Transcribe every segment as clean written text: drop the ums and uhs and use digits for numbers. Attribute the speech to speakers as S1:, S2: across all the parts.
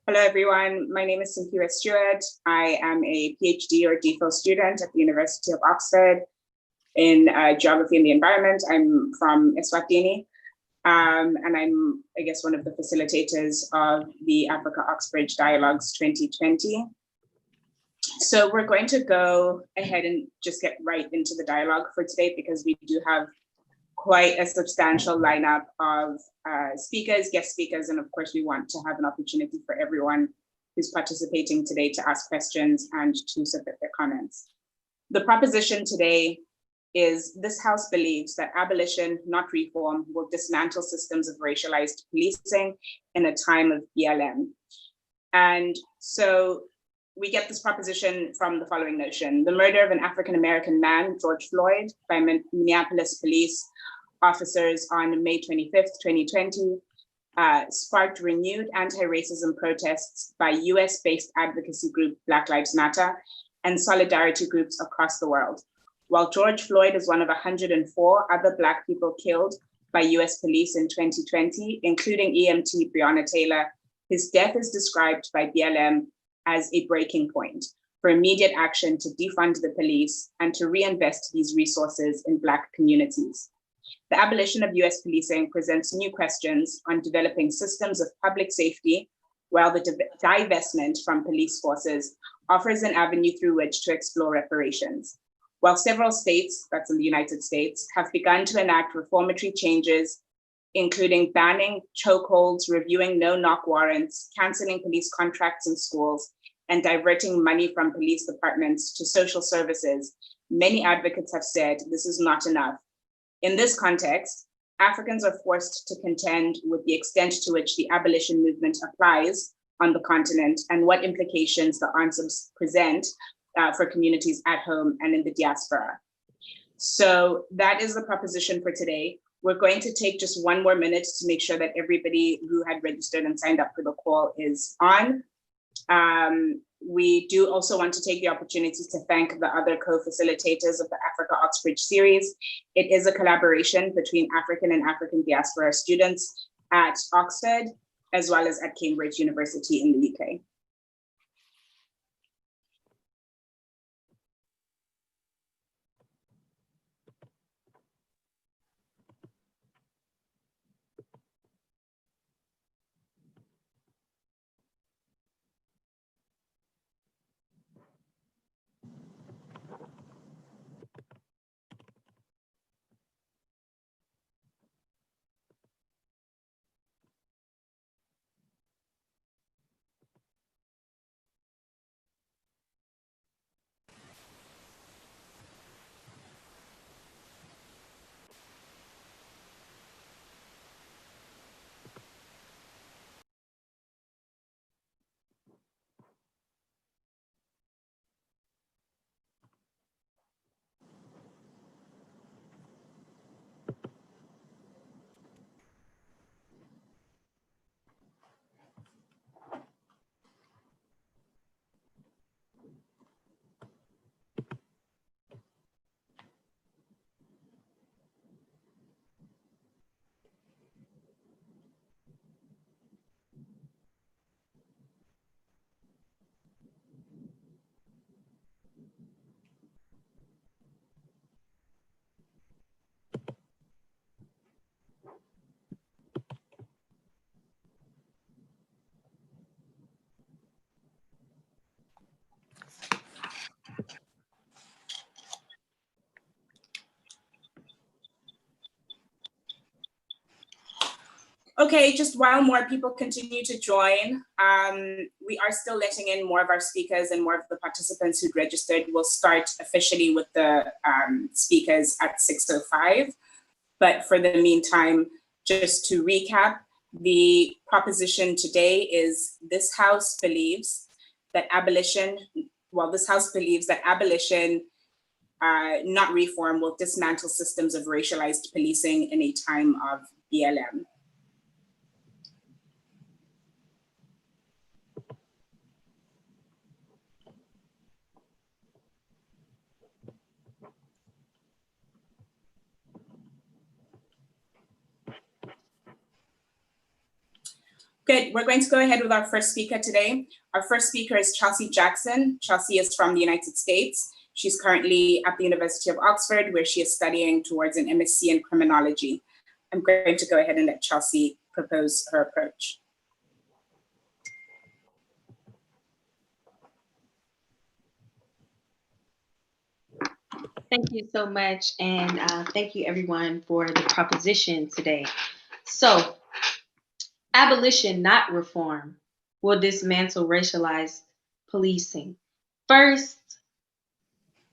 S1: Hello, everyone. My name is Cynthia Stewart. I am a PhD or DPhil student at the University of Oxford in Geography and the Environment. I'm from Eswatini, and I'm, I guess, one of the facilitators of the Africa Oxbridge Dialogues 2020. So we're going to go ahead and just get right into the dialogue for today, because we do have quite a substantial lineup of speakers, guest speakers, and of course we want to have an opportunity for everyone who's participating today to ask questions and to submit their comments. The proposition today is this House believes that abolition, not reform, will dismantle systems of racialized policing in a time of BLM. And so we get this proposition from the following notion. The murder of an African-American man, George Floyd, by Minneapolis police officers on May 25th, 2020, sparked renewed anti-racism protests by US-based advocacy group Black Lives Matter and solidarity groups across the world. While George Floyd is one of 104 other Black people killed by US police in 2020, including EMT Breonna Taylor, his death is described by BLM as a breaking point for immediate action to defund the police and to reinvest these resources in Black communities. The abolition of US policing presents new questions on developing systems of public safety, while the divestment from police forces offers an avenue through which to explore reparations. While several states, that's in the United States, have begun to enact reformatory changes, including banning chokeholds, reviewing no-knock warrants, canceling police contracts in schools, and diverting money from police departments to social services, many advocates have said this is not enough. In this context, Africans are forced to contend with the extent to which the abolition movement applies on the continent and what implications the answers present for communities at home and in the diaspora. So that is the proposition for today. We're going to take just one more minute to make sure that everybody who had registered and signed up for the call is on. We do also want to take the opportunity to thank the other co-facilitators of the Africa Oxbridge series. It is a collaboration between African and African Diaspora students at Oxford, as well as at Cambridge University in the UK. Okay, just while more people continue to join, we are still letting in more of our speakers and more of the participants who'd registered. We'll start officially with the speakers at 6:05. But for the meantime, just to recap, the proposition today is this House believes that abolition, not reform, will dismantle systems of racialized policing in a time of BLM. Good. We're going to go ahead with our first speaker today. Our first speaker is Chelsea Jackson. Chelsea is from the United States. She's currently at the University of Oxford, where she is studying towards an MSc in criminology. I'm going to go ahead and let Chelsea propose her approach.
S2: Thank you so much, and thank you everyone for the proposition today. So, abolition, not reform, will dismantle racialized policing. First,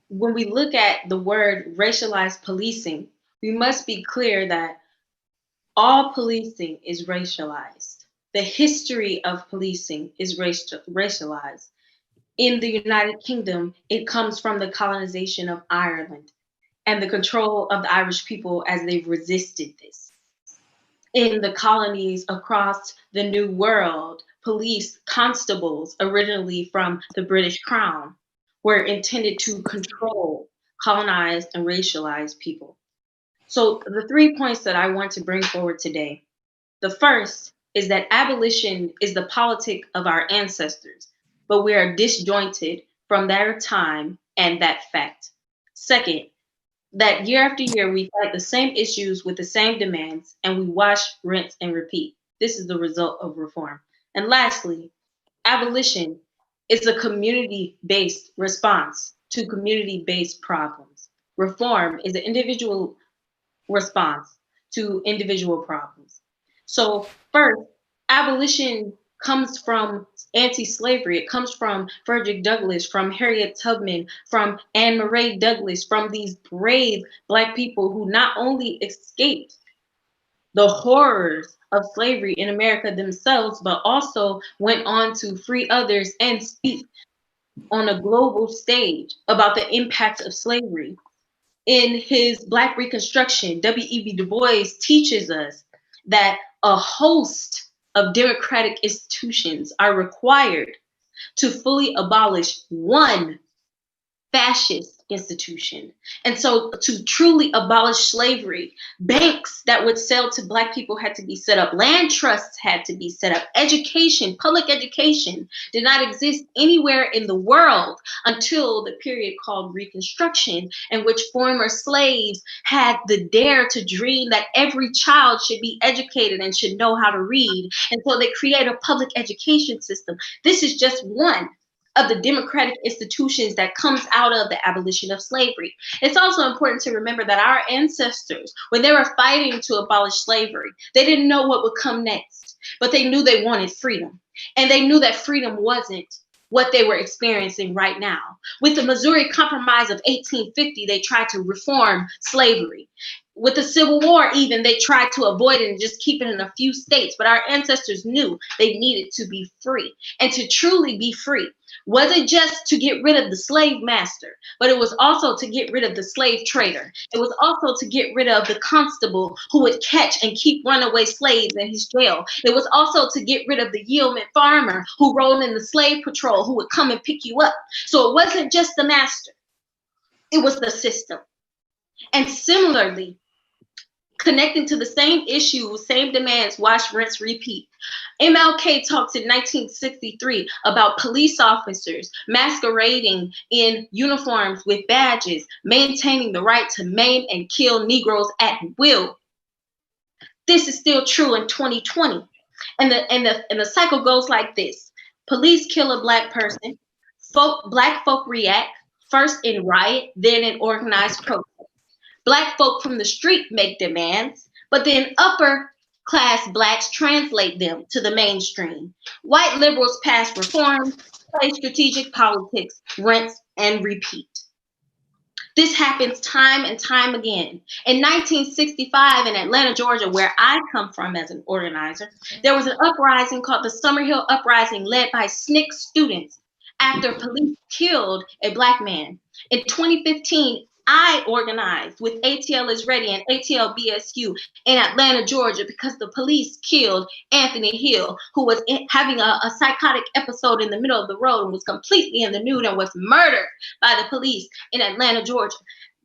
S2: when we look at the word racialized policing, we must be clear that all policing is racialized. The history of policing is racialized. In the United Kingdom, it comes from the colonization of Ireland and the control of the Irish people as they've resisted this. In the colonies across the New World, police constables, originally from the British Crown, were intended to control colonized and racialized people. So the 3 points that I want to bring forward today. The first is that abolition is the politic of our ancestors, but we are disjointed from their time and that fact. Second, that year after year, we fight the same issues with the same demands, and we wash, rinse, and repeat. This is the result of reform. And lastly, abolition is a community-based response to community-based problems. Reform is an individual response to individual problems. So first, abolition comes from anti-slavery. It comes from Frederick Douglass, from Harriet Tubman, from Anne Murray Douglas, from these brave Black people who not only escaped the horrors of slavery in America themselves, but also went on to free others and speak on a global stage about the impact of slavery. In his Black Reconstruction, W.E.B. Du Bois teaches us that a host of democratic institutions are required to fully abolish one fascist institution. And so to truly abolish slavery, banks that would sell to Black people had to be set up. Land trusts had to be set up. Education, public education did not exist anywhere in the world until the period called Reconstruction, in which former slaves had the dare to dream that every child should be educated and should know how to read. And so they create a public education system. This is just one of the democratic institutions that comes out of the abolition of slavery. It's also important to remember that our ancestors, when they were fighting to abolish slavery, they didn't know what would come next, but they knew they wanted freedom. And they knew that freedom wasn't what they were experiencing right now. With the Missouri Compromise of 1850, they tried to reform slavery. With the Civil War, even, they tried to avoid it and just keep it in a few states. But our ancestors knew they needed to be free. And to truly be free wasn't just to get rid of the slave master, but it was also to get rid of the slave trader. It was also to get rid of the constable who would catch and keep runaway slaves in his jail. It was also to get rid of the yeoman farmer who rode in the slave patrol who would come and pick you up. So it wasn't just the master, it was the system. And similarly, connecting to the same issues, same demands, wash, rinse, repeat. MLK talks in 1963 about police officers masquerading in uniforms with badges, maintaining the right to maim and kill Negroes at will. This is still true in 2020. And the cycle goes like this. Police kill a Black person, Black folk react, first in riot, then in organized protest. Black folk from the street make demands, but then upper class Blacks translate them to the mainstream. White liberals pass reforms, play strategic politics, rinse and repeat. This happens time and time again. In 1965 in Atlanta, Georgia, where I come from as an organizer, there was an uprising called the Summerhill Uprising led by SNCC students after police killed a Black man. In 2015, I organized with ATL is Ready and ATL BSU in Atlanta, Georgia, because the police killed Anthony Hill, who was having a psychotic episode in the middle of the road and was completely in the nude and was murdered by the police in Atlanta, Georgia.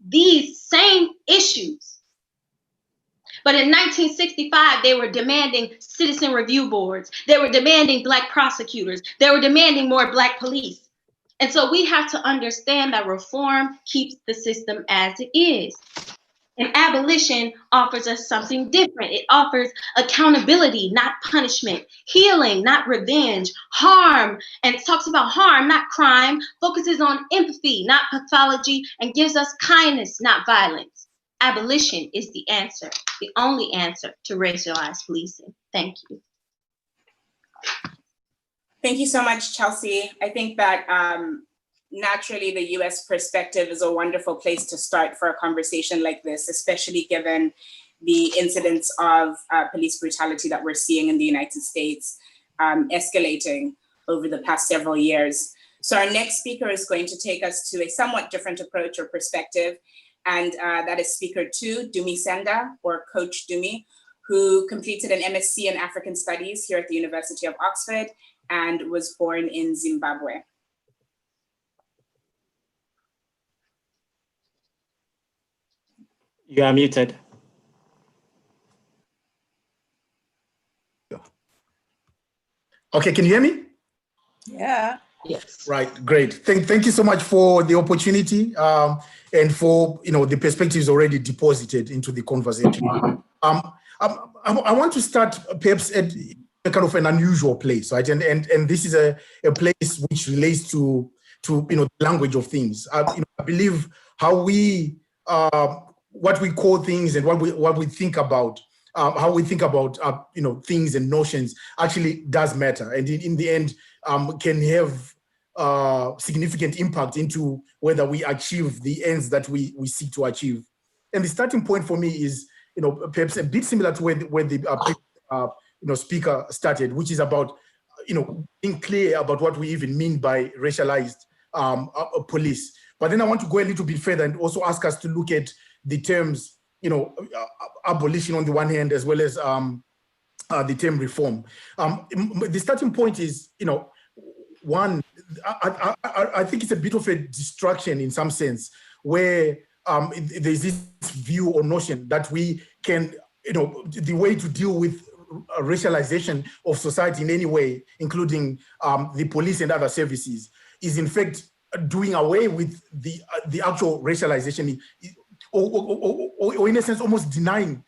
S2: These same issues But in 1965, they were demanding citizen review boards. They were demanding Black prosecutors. They were demanding more Black police. And so we have to understand that reform keeps the system as it is. And abolition offers us something different. It offers accountability, not punishment, healing, not revenge, harm, and it talks about harm, not crime, focuses on empathy, not pathology, and gives us kindness, not violence. Abolition is the answer, the only answer to racialized policing. Thank you.
S1: Thank you so much, Chelsea. I think that naturally the US perspective is a wonderful place to start for a conversation like this, especially given the incidents of police brutality that we're seeing in the United States escalating over the past several years. So our next speaker is going to take us to a somewhat different approach or perspective, and that is speaker 2, Dumi Senda, or Coach Dumi, who completed an MSc in African Studies here at the University of Oxford and was born in Zimbabwe.
S3: You are muted.
S4: Okay, can you hear me?
S5: Yeah.
S2: Yes.
S4: Right, great. Thank you so much for the opportunity and for the perspectives already deposited into the conversation. I want to start perhaps at a kind of an unusual place, right? And this is a place which relates to the language of things. I believe how we what we call things and what we think about, how we think about things and notions actually does matter, and in the end can have significant impact into whether we achieve the ends that we seek to achieve. And the starting point for me is perhaps a bit similar to where the speaker started, which is about being clear about what we even mean by racialized police. But then I want to go a little bit further and also ask us to look at the terms, abolition on the one hand, as well as the term reform. The starting point is, one, I think it's a bit of a distraction in some sense, where there's this view or notion that we can, the way to deal with racialization of society in any way, including the police and other services, is in fact doing away with the actual racialization, or in a sense almost denying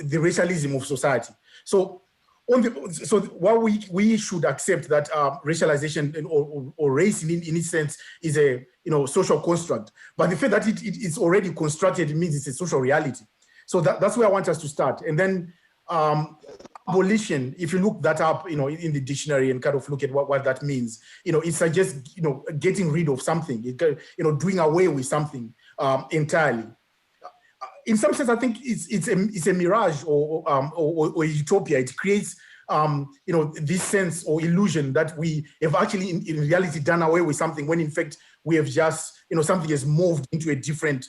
S4: the racialism of society. So while we should accept that racialization or race in its sense is a social construct, but the fact that it's already constructed means it's a social reality. So that's where I want us to start. And then abolition, if you look that up, in the dictionary and kind of look at what that means, it suggests, getting rid of something, doing away with something entirely. In some sense, I think it's a mirage or utopia. It creates, this sense or illusion that we have actually in reality done away with something, when in fact we have just, something has moved into a different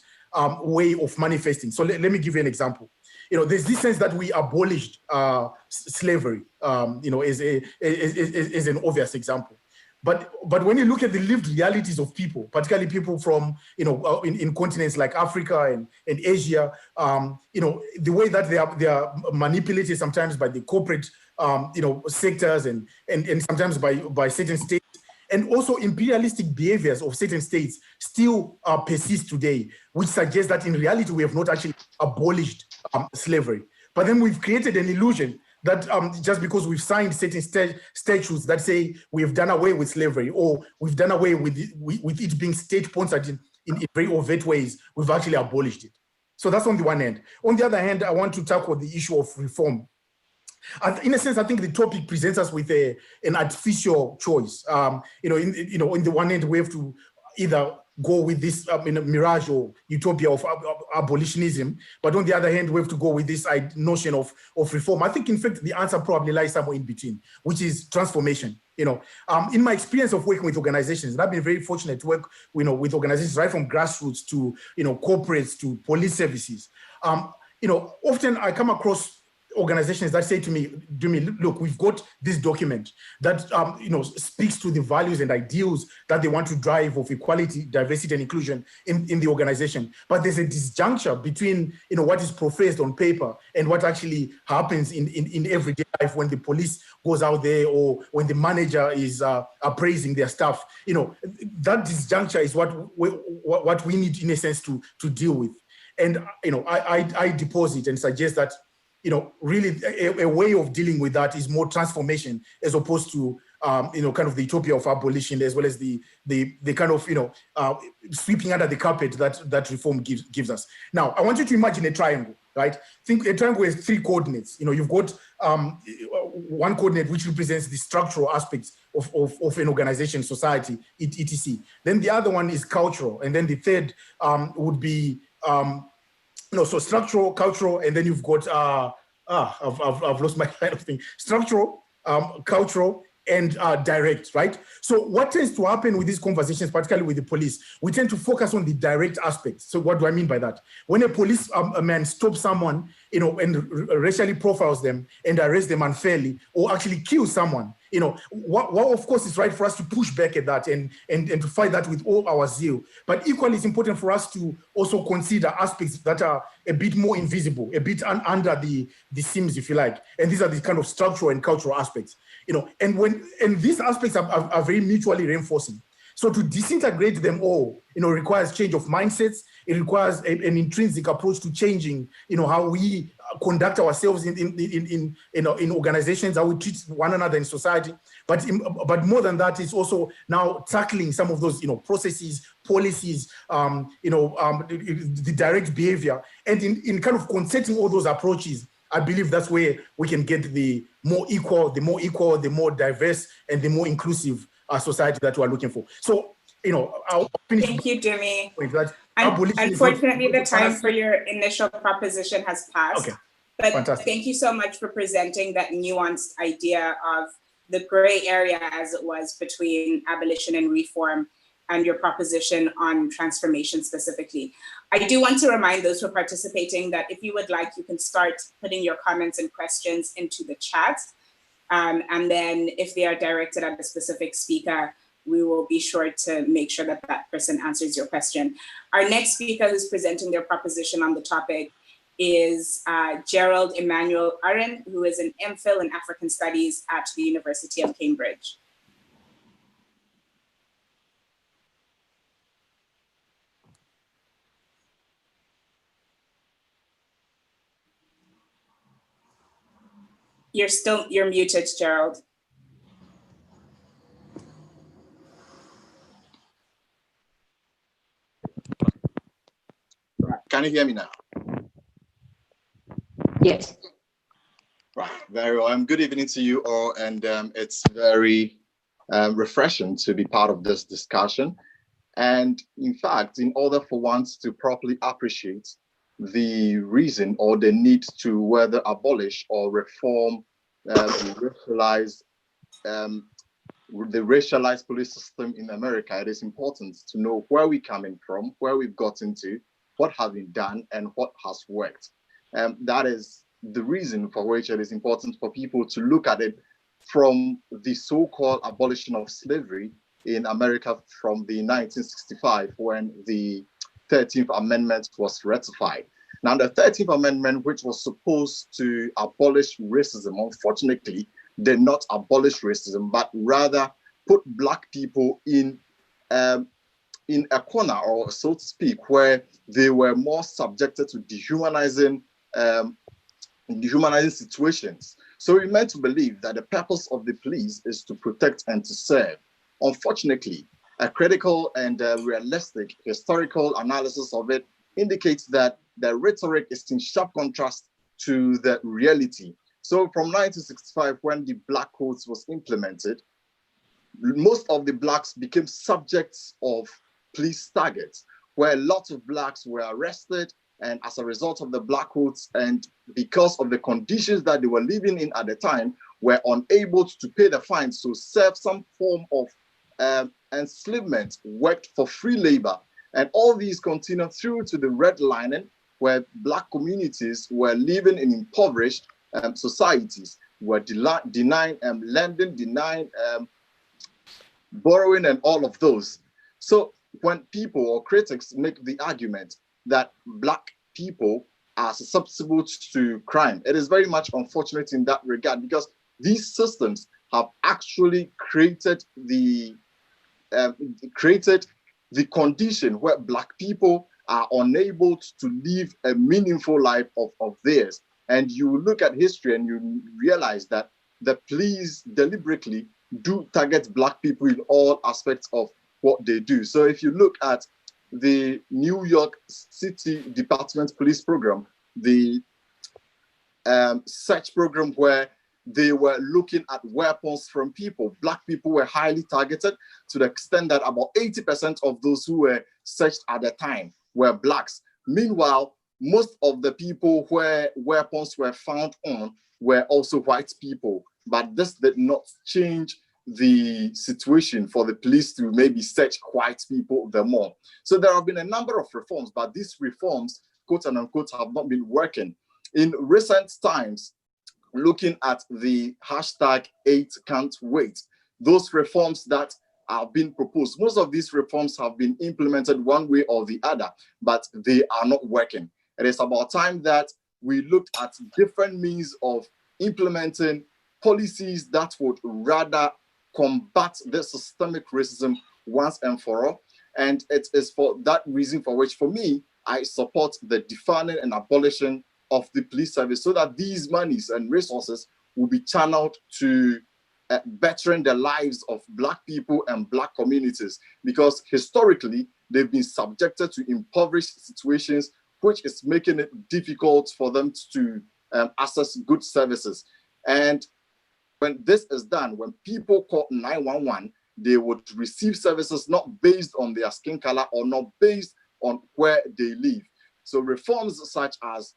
S4: way of manifesting. So let me give you an example. There's this sense that we abolished slavery, as an obvious example. But when you look at the lived realities of people, particularly people from, in continents like Africa and Asia, the way that they are manipulated sometimes by the corporate, sectors and sometimes by certain states, and also imperialistic behaviors of certain states still persist today, which suggests that in reality we have not actually abolished slavery. But then we've created an illusion that just because we've signed certain statutes that say we have done away with slavery, or we've done away with it being state-sponsored in very overt ways, we've actually abolished it. So that's on the one hand. On the other hand, I want to tackle the issue of reform. In a sense, I think the topic presents us with an artificial choice. On the one hand, we have to either go with this mirage or utopia of abolitionism, but on the other hand, we have to go with this notion of reform. I think, in fact, the answer probably lies somewhere in between, which is transformation. In my experience of working with organizations, and I've been very fortunate to work, with organizations right from grassroots to, corporates to police services. Often I come across organizations that say to me, look, we've got this document that speaks to the values and ideals that they want to drive of equality, diversity, and inclusion in the organization. But there's a disjuncture between what is professed on paper and what actually happens in everyday life when the police goes out there or when the manager is appraising their staff. That disjuncture is what we need, in a sense, to deal with. And I deposit and suggest that really a way of dealing with that is more transformation, as opposed to kind of the utopia of abolition, as well as the kind of sweeping under the carpet that reform gives us. Now, I want you to imagine a triangle, right? Think a triangle has 3 coordinates. You've got one coordinate which represents the structural aspects of an organization, society, etc. Then the other one is cultural, and then the third would be so structural, cultural, and then you've got I've lost my kind of thing. Structural, cultural, and direct, right? So what tends to happen with these conversations, particularly with the police, we tend to focus on the direct aspects. So what do I mean by that? When a police man stops someone, and racially profiles them and arrests them unfairly, or actually kills someone, what of course is right for us to push back at that and to fight that with all our zeal. But equally, it's important for us to also consider aspects that are a bit more invisible, a bit under the seams, if you like. And these are the kind of structural and cultural aspects. And these aspects are very mutually reinforcing. So to disintegrate them all, requires change of mindsets. It requires an intrinsic approach to changing, how we conduct ourselves in organizations, how we treat one another in society. But more than that, it's also now tackling some of those, processes, policies, the direct behavior, and in kind of concerting all those approaches. I believe that's where we can get the more equal, the more diverse, and the more inclusive society that we're looking for. So, I'll finish.
S1: Thank you, Jimmy.
S4: Abolition
S1: Unfortunately, the time for your initial proposition has passed.
S4: Okay.
S1: But
S4: Fantastic.
S1: Thank you so much for presenting that nuanced idea of the gray area, as it was, between abolition and reform, and your proposition on transformation specifically. I do want to remind those who are participating that if you would like, you can start putting your comments and questions into the chat. And then if they are directed at a specific speaker, we will be sure to make sure that that person answers your question. Our next speaker who's presenting their proposition on the topic is Gerald Emmanuel Aaron, who is an MPhil in African Studies at the University of Cambridge. You're muted, Gerald.
S3: Can you hear me now?
S2: Yes.
S3: Right, very well. Good evening to you all, and it's very refreshing to be part of this discussion. And in fact, in order for one to properly appreciate the reason or the need to whether abolish or reform the racialized police system in America, it is important to know where we're coming from, where we've gotten to, what has been done, and what has worked. That is the reason for which it is important for people to look at it from the so-called abolition of slavery in America from the 1965, when the 13th Amendment was ratified. Now, the 13th Amendment, which was supposed to abolish racism, unfortunately, did not abolish racism, but rather put Black people in a corner, or so to speak, where they were more subjected to dehumanizing situations. So we're meant to believe that the purpose of the police is to protect and to serve. Unfortunately, a critical and realistic historical analysis of it indicates that the rhetoric is in sharp contrast to the reality. So from 1965, when the Black Codes was implemented, most of the Blacks became subjects of police targets, where lots of Blacks were arrested, and as a result of the Black Codes, and because of the conditions that they were living in at the time, were unable to pay the fines, so serve some form of enslavement, worked for free labor. And all these continued through to the redlining, where Black communities were living in impoverished societies were denying lending, denying borrowing, and all of those. So when people or critics make the argument that Black people are susceptible to crime, it is very much unfortunate in that regard, because these systems have actually created the condition where Black people are unable to live a meaningful life of theirs. And you look at history and you realize that the police deliberately do target Black people in all aspects of what they do. So if you look at the New York City Department Police Program, the search program where they were looking at weapons from people, Black people were highly targeted to the extent that about 80% of those who were searched at the time were Blacks. Meanwhile, most of the people where weapons were found on were also white people. But this did not change the situation for the police to maybe search white people the more. So there have been a number of reforms, but these reforms, quote and unquote, have not been working. In recent times, looking at the hashtag 8Can'tWait, those reforms that are being proposed, most of these reforms have been implemented one way or the other, but they are not working. It is about time that we looked at different means of implementing policies that would rather combat the systemic racism once and for all. And it is for that reason for which, for me, I support the defunding and abolition of the police service, so that these monies and resources will be channeled to bettering the lives of Black people and Black communities, because historically they've been subjected to impoverished situations, which is making it difficult for them to access good services. And when this is done, when people call 911, they would receive services not based on their skin color or not based on where they live. So reforms such as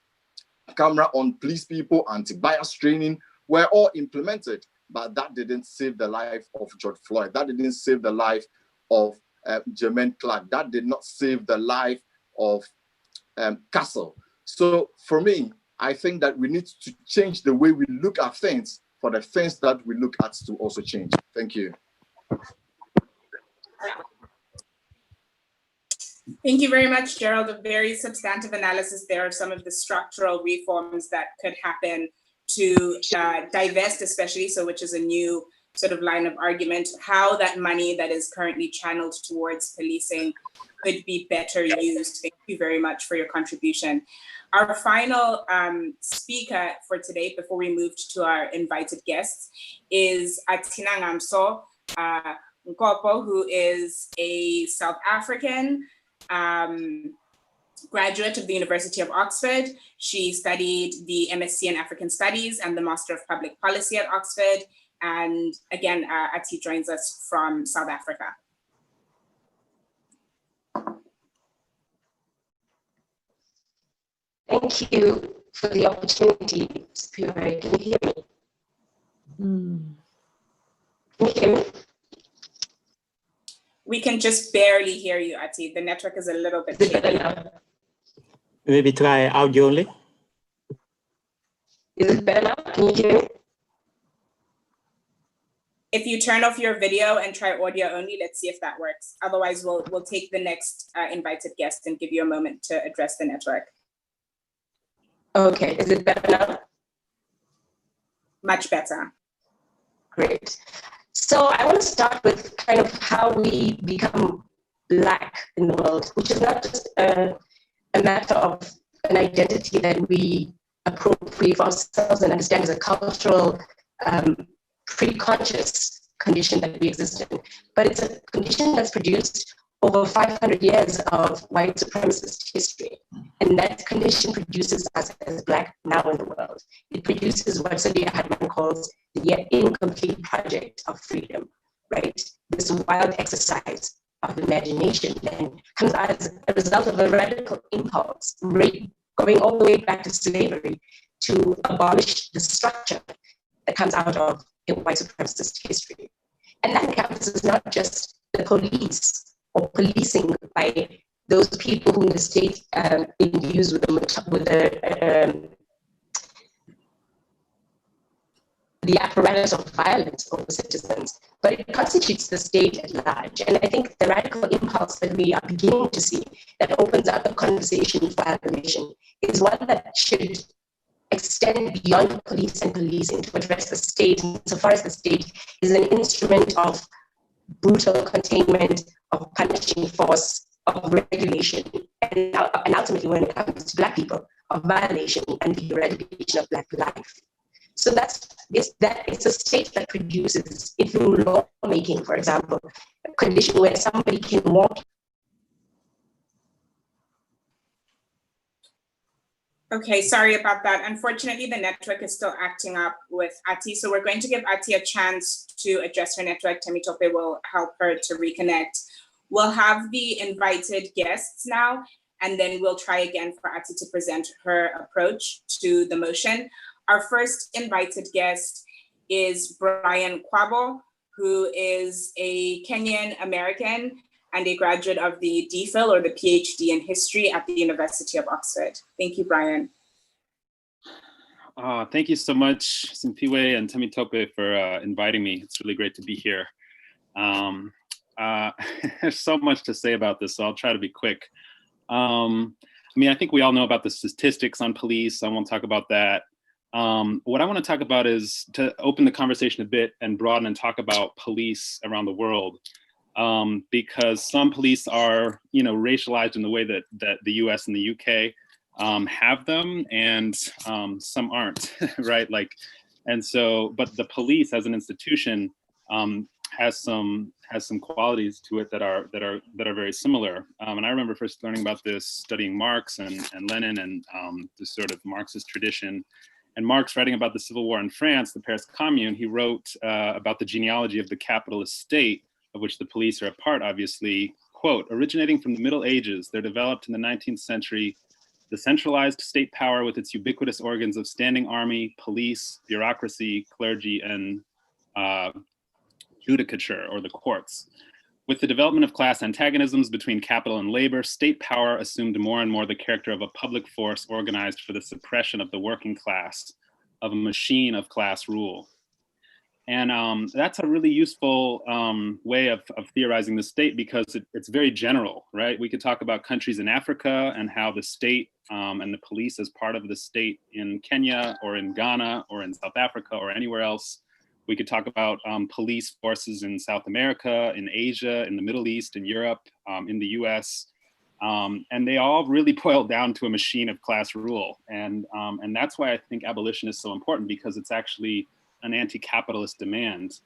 S3: camera on police people, anti-bias training were all implemented, but that didn't save the life of George Floyd. That didn't save the life of Jermaine Clark. That did not save the life of Castle. So for me, I think that we need to change the way we look at things for the things that we look at to also change. Thank you.
S1: Thank you very much, Gerald. A very substantive analysis there of some of the structural reforms that could happen to divest, especially, so which is a new sort of line of argument, how that money that is currently channeled towards policing could be better used. Thank you very much for your contribution. Our final speaker for today, before we move to our invited guests, is Atina Ngamso Nkopo, who is a South African graduate of the University of Oxford. She studied the MSc in African Studies and the Master of Public Policy at Oxford. And again, Ati joins us from South Africa.
S5: Thank you for the opportunity. Can you hear me? Can you hear me?
S1: We can just barely hear you, Ati. The network is a little bit shaky.
S6: Maybe try audio only.
S5: Is it better now? Can you hear me?
S1: If you turn off your video and try audio only, let's see if that works. Otherwise, we'll take the next invited guest and give you a moment to address the network.
S5: Okay, is it better now?
S1: Much better.
S5: Great. So I want to start with kind of how we become Black in the world, which is not just a matter of an identity that we appropriate for ourselves and understand as a cultural pre-conscious condition that we exist in, but it's a condition that's produced over 500 years of white supremacist history. And that condition produces us as Black now in the world. It produces what Sadiya Hadman calls the yet incomplete project of freedom, right? This wild exercise of imagination then comes as a result of a radical impulse, going all the way back to slavery, to abolish the structure that comes out of a white supremacist history. And that encompasses not just the police or policing by those people who the state imbues with the the apparatus of violence over citizens, but it constitutes the state at large. And I think the radical impulse that we are beginning to see that opens up the conversation for abolition is one that should extend beyond police and policing to address the state, insofar as the state is an instrument of brutal containment, of punishing force, of regulation, and ultimately, when it comes to Black people, of violation and the eradication of Black life. So it's a state that produces, through lawmaking, for example, a condition where somebody can walk.
S1: Okay, sorry about that. Unfortunately, the network is still acting up with Ati, so we're going to give Ati a chance to address her network. Temitope will help her to reconnect. We'll have the invited guests now, and then we'll try again for Ati to present her approach to the motion. Our first invited guest is Brian Kwabo, who is a Kenyan American and a graduate of the DPhil, or the PhD in history at the University of Oxford. Thank you, Brian.
S7: Thank you so much, Simpiwe and Temitope, for inviting me. It's really great to be here. There's so much to say about this, so I'll try to be quick. I think we all know about the statistics on police. I won't talk about that. What I want to talk about is to open the conversation a bit and broaden and talk about police around the world. Because some police are, racialized in the way that the US and the UK have them, and some aren't, right? But the police as an institution has some qualities to it that are very similar. And I remember first learning about this studying Marx and Lenin and the sort of Marxist tradition. And Marx, writing about the Civil War in France, the Paris Commune, he wrote about the genealogy of the capitalist state, of which the police are a part, obviously, quote, originating from the Middle Ages, there developed in the 19th century the centralized state power with its ubiquitous organs of standing army, police, bureaucracy, clergy, and judicature, or the courts. With the development of class antagonisms between capital and labor, state power assumed more and more the character of a public force organized for the suppression of the working class, of a machine of class rule. And that's a really useful way of theorizing the state, because it's very general, right? We could talk about countries in Africa and how the state and the police as part of the state in Kenya or in Ghana or in South Africa or anywhere else. We could talk about police forces in South America, in Asia, in the Middle East, in Europe, in the US. And they all really boil down to a machine of class rule. And that's why I think abolition is so important, because it's actually an anti-capitalist demand.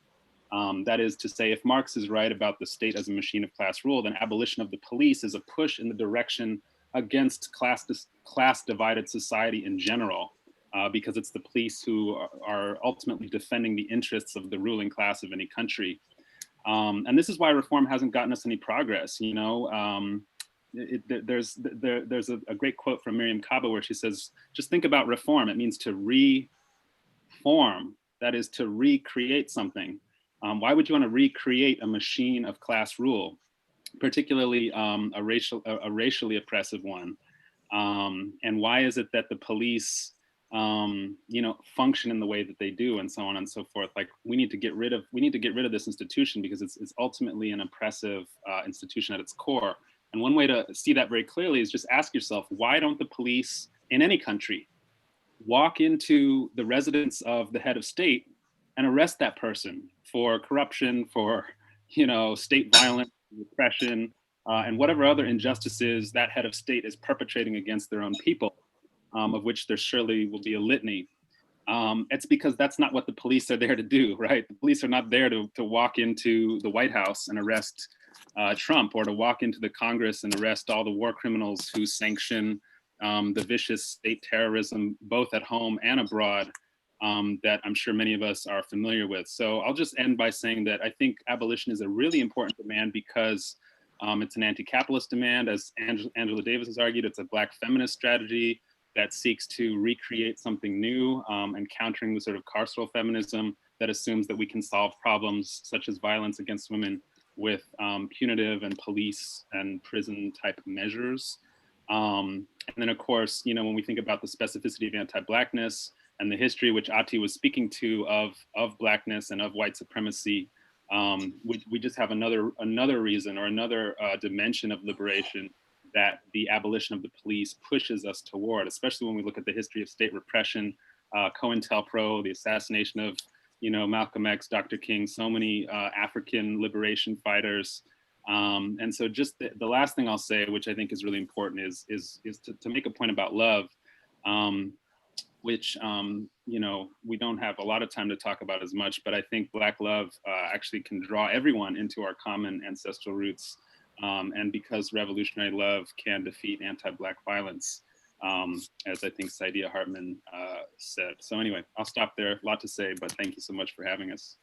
S7: That is to say, if Marx is right about the state as a machine of class rule, then abolition of the police is a push in the direction against class-divided society in general, because it's the police who are ultimately defending the interests of the ruling class of any country. And this is why reform hasn't gotten us any progress. There's a great quote from Miriam Kaba where she says, just think about reform. It means to reform. That is to recreate something. Why would you want to recreate a machine of class rule, particularly a racially oppressive one? And why is it that the police, function in the way that they do, and so on and so forth? Like, we need to get rid of this institution, because it's ultimately an oppressive institution at its core. And one way to see that very clearly is just ask yourself, why don't the police in any country walk into the residence of the head of state and arrest that person for corruption, for state violence, repression, and whatever other injustices that head of state is perpetrating against their own people, of which there surely will be a litany. It's because that's not what the police are there to do, right? The police are not there to walk into the White House and arrest Trump, or to walk into the Congress and arrest all the war criminals who sanction the vicious state terrorism, both at home and abroad, that I'm sure many of us are familiar with. So I'll just end by saying that I think abolition is a really important demand, because it's an anti-capitalist demand. As Angela Davis has argued, it's a Black feminist strategy that seeks to recreate something new, and countering the sort of carceral feminism that assumes that we can solve problems such as violence against women with punitive and police and prison type measures. And then, of course, when we think about the specificity of anti-Blackness and the history which Ati was speaking to of Blackness and of white supremacy, we just have another reason or another dimension of liberation that the abolition of the police pushes us toward, especially when we look at the history of state repression, COINTELPRO, the assassination of Malcolm X, Dr. King, so many African liberation fighters. And so just the last thing I'll say, which I think is really important, is to make a point about love, which we don't have a lot of time to talk about as much, but I think Black love actually can draw everyone into our common ancestral roots. And because revolutionary love can defeat anti-Black violence, as I think Saidiya Hartman said. So anyway, I'll stop there. A lot to say, but thank you so much for having us.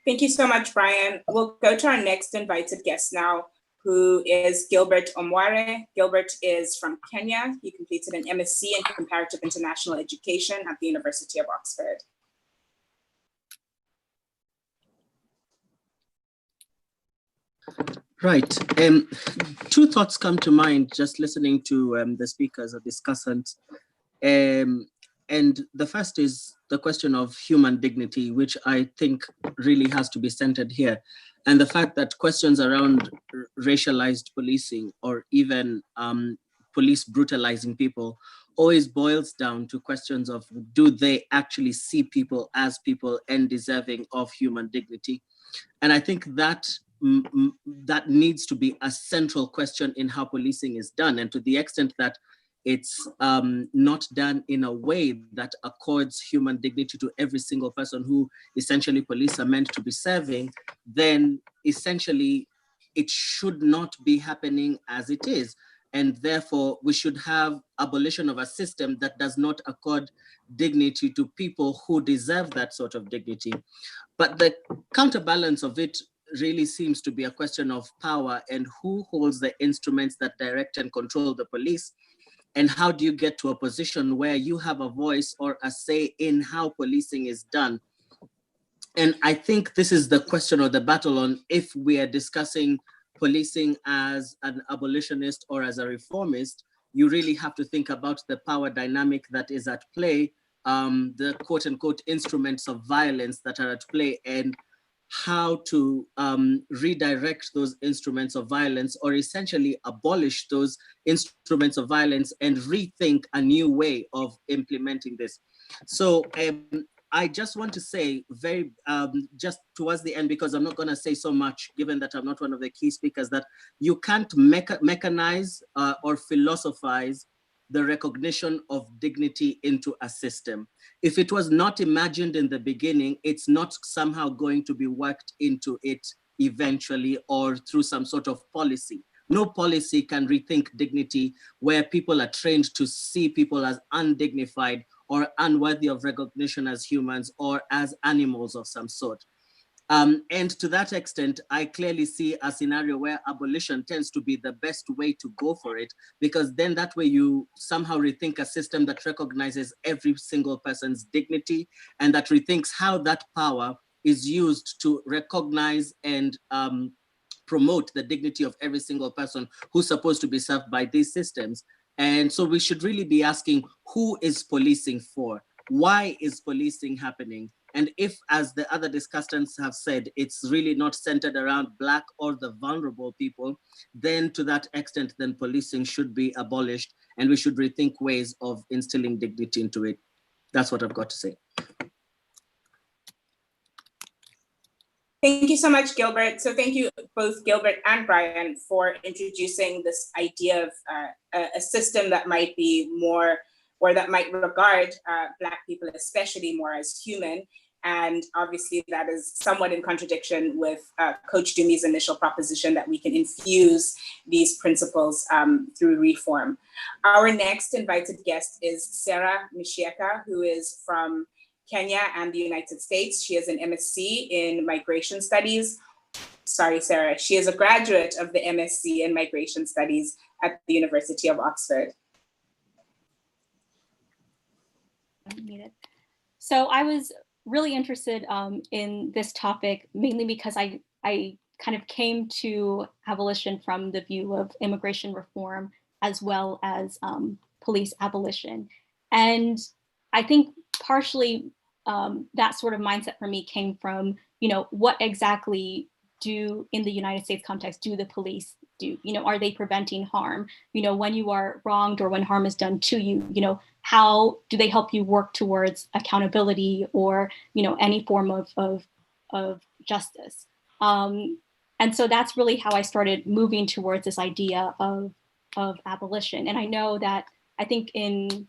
S1: Thank you so much, Brian. We'll go to our next invited guest now, who is Gilbert Omware. Gilbert is from Kenya. He completed an MSc in Comparative International Education at the University of Oxford.
S8: Right. Two thoughts come to mind just listening to the speakers or discussants. And the first is the question of human dignity, which I think really has to be centered here. And the fact that questions around racialized policing or even police brutalizing people always boils down to questions of, do they actually see people as people and deserving of human dignity? And I think that that needs to be a central question in how policing is done. And to the extent that it's not done in a way that accords human dignity to every single person who essentially police are meant to be serving, then essentially it should not be happening as it is. And therefore we should have abolition of a system that does not accord dignity to people who deserve that sort of dignity. But the counterbalance of it really seems to be a question of power and who holds the instruments that direct and control the police. And how do you get to a position where you have a voice or a say in how policing is done? And I think this is the question or the battle on if we are discussing policing as an abolitionist or as a reformist, you really have to think about the power dynamic that is at play, the quote unquote instruments of violence that are at play, and how to redirect those instruments of violence or essentially abolish those instruments of violence and rethink a new way of implementing this. So I just want to say very, just towards the end, because I'm not gonna say so much, given that I'm not one of the key speakers, that you can't mechanize or philosophize the recognition of dignity into a system. If it was not imagined in the beginning, it's not somehow going to be worked into it eventually or through some sort of policy. No policy can rethink dignity where people are trained to see people as undignified or unworthy of recognition as humans or as animals of some sort. And to that extent, I clearly see a scenario where abolition tends to be the best way to go for it, because then that way you somehow rethink a system that recognizes every single person's dignity and that rethinks how that power is used to recognize and promote the dignity of every single person who's supposed to be served by these systems. And so we should really be asking, who is policing for? Why is policing happening? And if, as the other discussants have said, it's really not centered around Black or the vulnerable people, then to that extent, then policing should be abolished and we should rethink ways of instilling dignity into it. That's what I've got to say.
S1: Thank you so much, Gilbert. So thank you both Gilbert and Brian for introducing this idea of a system that might be more, or that might regard Black people especially more as human. And obviously that is somewhat in contradiction with Coach Dumi's initial proposition that we can infuse these principles through reform. Our next invited guest is Sarah Michieka, who is from Kenya and the United States. She has an MSc in Migration Studies. Sorry, Sarah. She is a graduate of the MSc in Migration Studies at the University of Oxford.
S9: So I was really interested in this topic, mainly because I kind of came to abolition from the view of immigration reform as well as police abolition. And I think partially that sort of mindset for me came from, what exactly in the United States context, do the police do? Are they preventing harm? When you are wronged or when harm is done to you, how do they help you work towards accountability or, any form of justice? And so that's really how I started moving towards this idea of abolition. And I know that I think in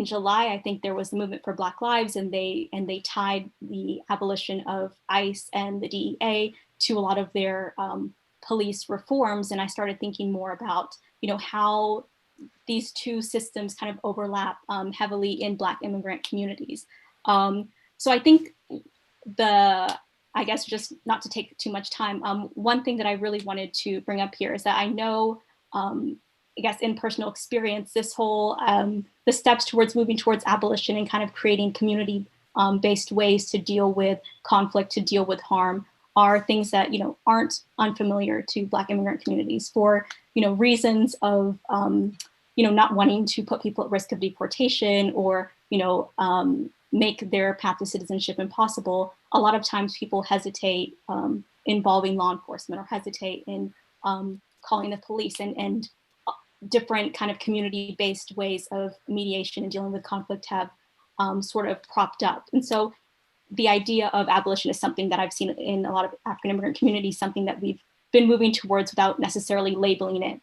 S9: July, I think there was the movement for Black Lives, and they tied the abolition of ICE and the DEA to a lot of their police reforms. And I started thinking more about, how these two systems kind of overlap heavily in Black immigrant communities. So I think I guess just not to take too much time, one thing that I really wanted to bring up here is that I know, I guess in personal experience, this whole, the steps towards moving towards abolition and kind of creating community-based ways to deal with conflict, to deal with harm, are things that, aren't unfamiliar to Black immigrant communities for, reasons of, not wanting to put people at risk of deportation or, make their path to citizenship impossible. A lot of times people hesitate involving law enforcement or hesitate in calling the police, and different kind of community-based ways of mediation and dealing with conflict have sort of propped up. And so the idea of abolition is something that I've seen in a lot of African immigrant communities, something that we've been moving towards without necessarily labeling it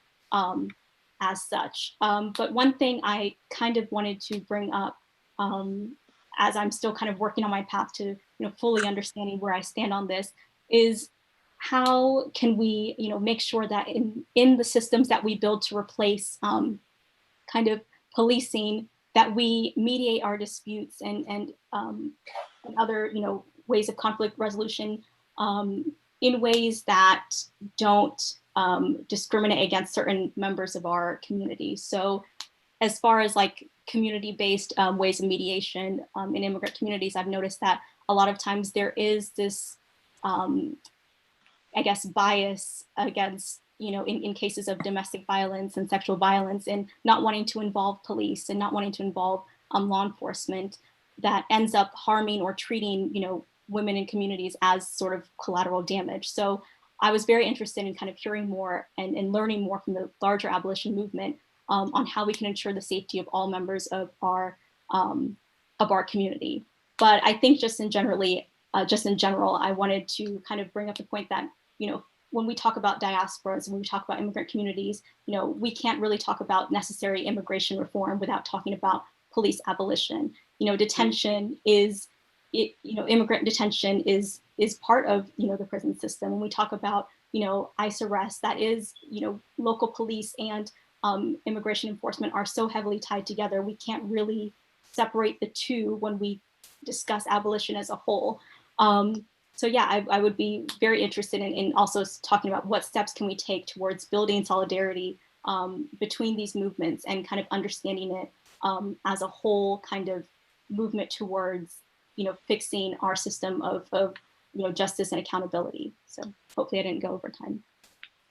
S9: as such. But one thing I kind of wanted to bring up as I'm still kind of working on my path to fully understanding where I stand on this is, how can we make sure that in the systems that we build to replace kind of policing, that we mediate our disputes and other ways of conflict resolution in ways that don't discriminate against certain members of our community. So as far as like community-based ways of mediation in immigrant communities, I've noticed that a lot of times there is this, I guess, bias against, in cases of domestic violence and sexual violence, and not wanting to involve police and not wanting to involve law enforcement, that ends up harming or treating, women in communities as sort of collateral damage. So I was very interested in kind of hearing more and learning more from the larger abolition movement on how we can ensure the safety of all members of our community. But I think just in general, I wanted to kind of bring up the point that, when we talk about diasporas, when we talk about immigrant communities, we can't really talk about necessary immigration reform without talking about police abolition. Detention is, immigrant detention is part of, the prison system. When we talk about, ICE arrest, that is, local police and immigration enforcement are so heavily tied together. We can't really separate the two when we discuss abolition as a whole. So yeah, I would be very interested in also talking about what steps can we take towards building solidarity between these movements and kind of understanding it as a whole kind of movement towards, fixing our system of justice and accountability. So hopefully I didn't go over time.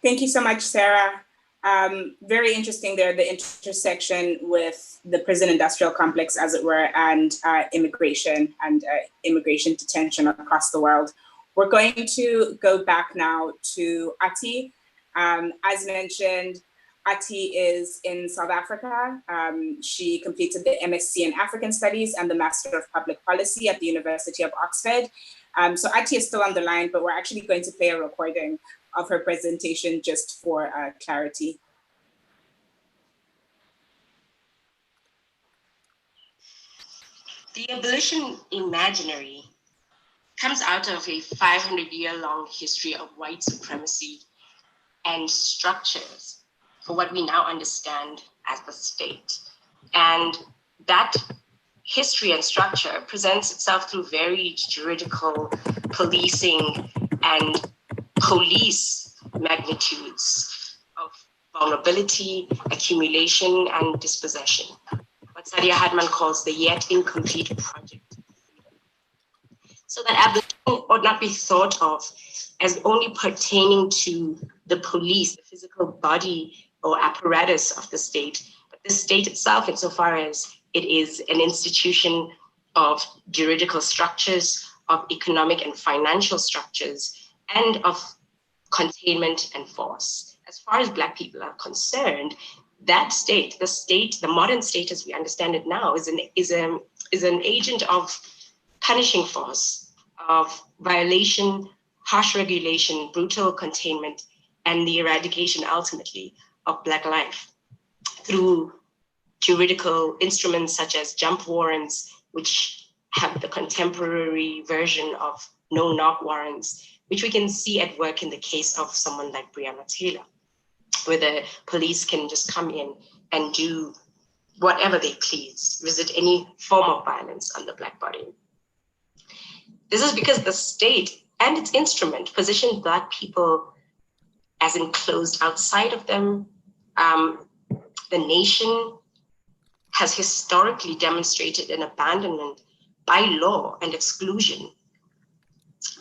S1: Thank you so much, Sarah. Very interesting there, the intersection with the prison industrial complex, as it were, and immigration and immigration detention across the world. We're going to go back now to Ati. As mentioned, Ati is in South Africa. She completed the MSc in African Studies and the Master of Public Policy at the University of Oxford. So Ati is still on the line, but we're actually going to play a recording of her presentation just for clarity.
S10: The abolition imaginary comes out of a 500-year-long history of white supremacy and structures for what we now understand as the state. And that history and structure presents itself through varied juridical, policing, and police magnitudes of vulnerability, accumulation, and dispossession. What Saidiya Hartman calls the yet incomplete project. So that abolition ought not be thought of as only pertaining to the police, the physical body or apparatus of the state, but the state itself, insofar as It is an institution of juridical structures, of economic and financial structures, and of containment and force. As far as Black people are concerned, that state, the modern state as we understand it now, is an agent of punishing force, of violation, harsh regulation, brutal containment, and the eradication ultimately of Black life through juridical instruments such as jump warrants, which have the contemporary version of no-knock warrants, which we can see at work in the case of someone like Breonna Taylor, where the police can just come in and do whatever they please, visit any form of violence on the Black body. This is because the state and its instrument position Black people as enclosed outside of them. The nation has historically demonstrated an abandonment by law and exclusion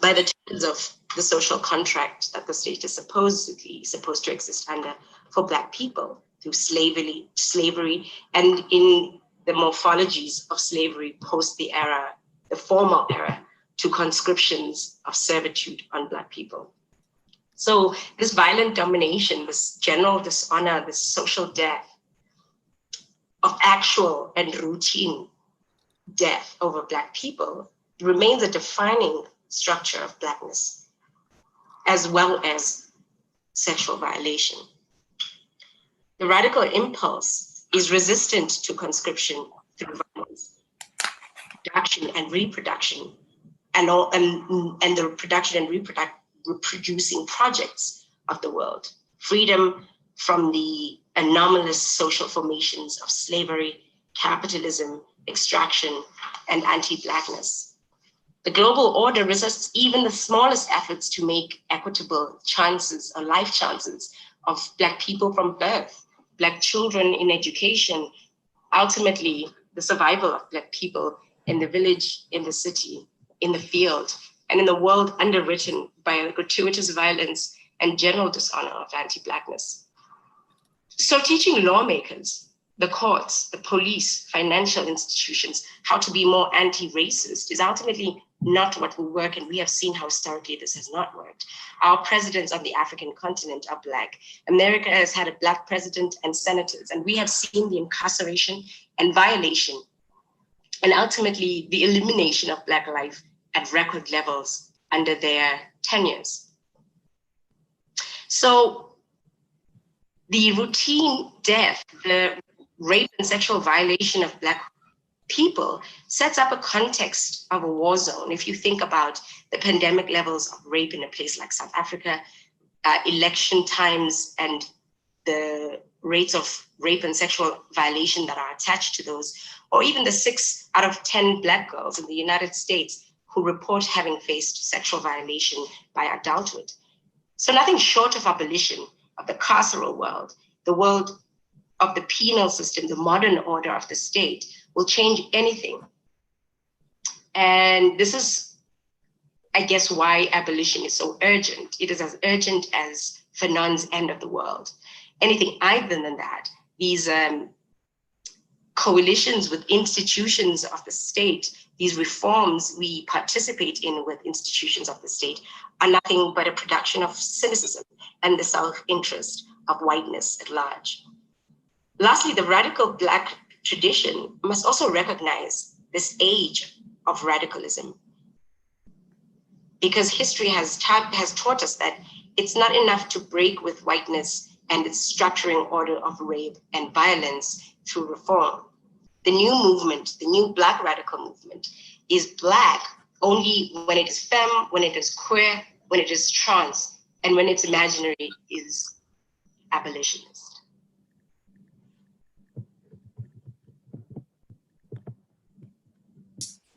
S10: by the terms of the social contract that the state is supposed to exist under for Black people through slavery, and in the morphologies of slavery post the formal era, to conscriptions of servitude on Black people. So this violent domination, this general dishonor, this social death of actual and routine death over Black people remains a defining structure of Blackness, as well as sexual violation. The radical impulse is resistant to conscription through violence, production and reproduction, and the production and reproducing projects of the world. Freedom from the anomalous social formations of slavery, capitalism, extraction, and anti-Blackness. The global order resists even the smallest efforts to make equitable chances or life chances of Black people from birth, Black children in education, ultimately the survival of Black people in the village, in the city, in the field, and in the world underwritten by gratuitous violence and general dishonor of anti-Blackness. So teaching lawmakers, the courts, the police, financial institutions, how to be more anti-racist is ultimately not what will work, and we have seen how historically this has not worked. Our presidents on the African continent are Black. America has had a Black president and senators, and we have seen the incarceration and violation, and ultimately the elimination of Black life at record levels under their tenures. So the routine death, the rape and sexual violation of Black people sets up a context of a war zone. If you think about the pandemic levels of rape in a place like South Africa, election times and the rates of rape and sexual violation that are attached to those, or even the 6 out of 10 Black girls in the United States who report having faced sexual violation by adulthood. So nothing short of abolition of the carceral world, the world of the penal system, the modern order of the state, will change anything. And this is, I guess, why abolition is so urgent. It is as urgent as Fanon's end of the world. Anything other than that, these coalitions with institutions of the state, these reforms we participate in with institutions of the state, are nothing but a production of cynicism and the self-interest of whiteness at large. Lastly, the radical Black tradition must also recognize this age of radicalism, because history has taught us that it's not enough to break with whiteness and its structuring order of rape and violence through reform. The new movement, the new Black radical movement, is Black only when it is femme, when it is queer, when it is trans, and when its imaginary is abolitionist.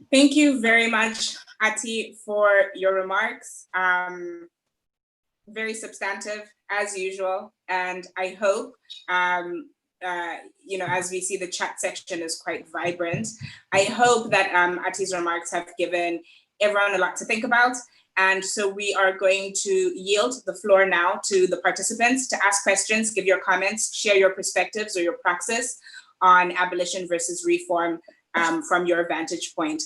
S1: Thank you very much, Ati, for your remarks. Very substantive as usual. And I hope, as we see, the chat section is quite vibrant. I hope that Ati's remarks have given everyone a lot to think about. And so we are going to yield the floor now to the participants to ask questions, give your comments, share your perspectives or your praxis on abolition versus reform from your vantage point.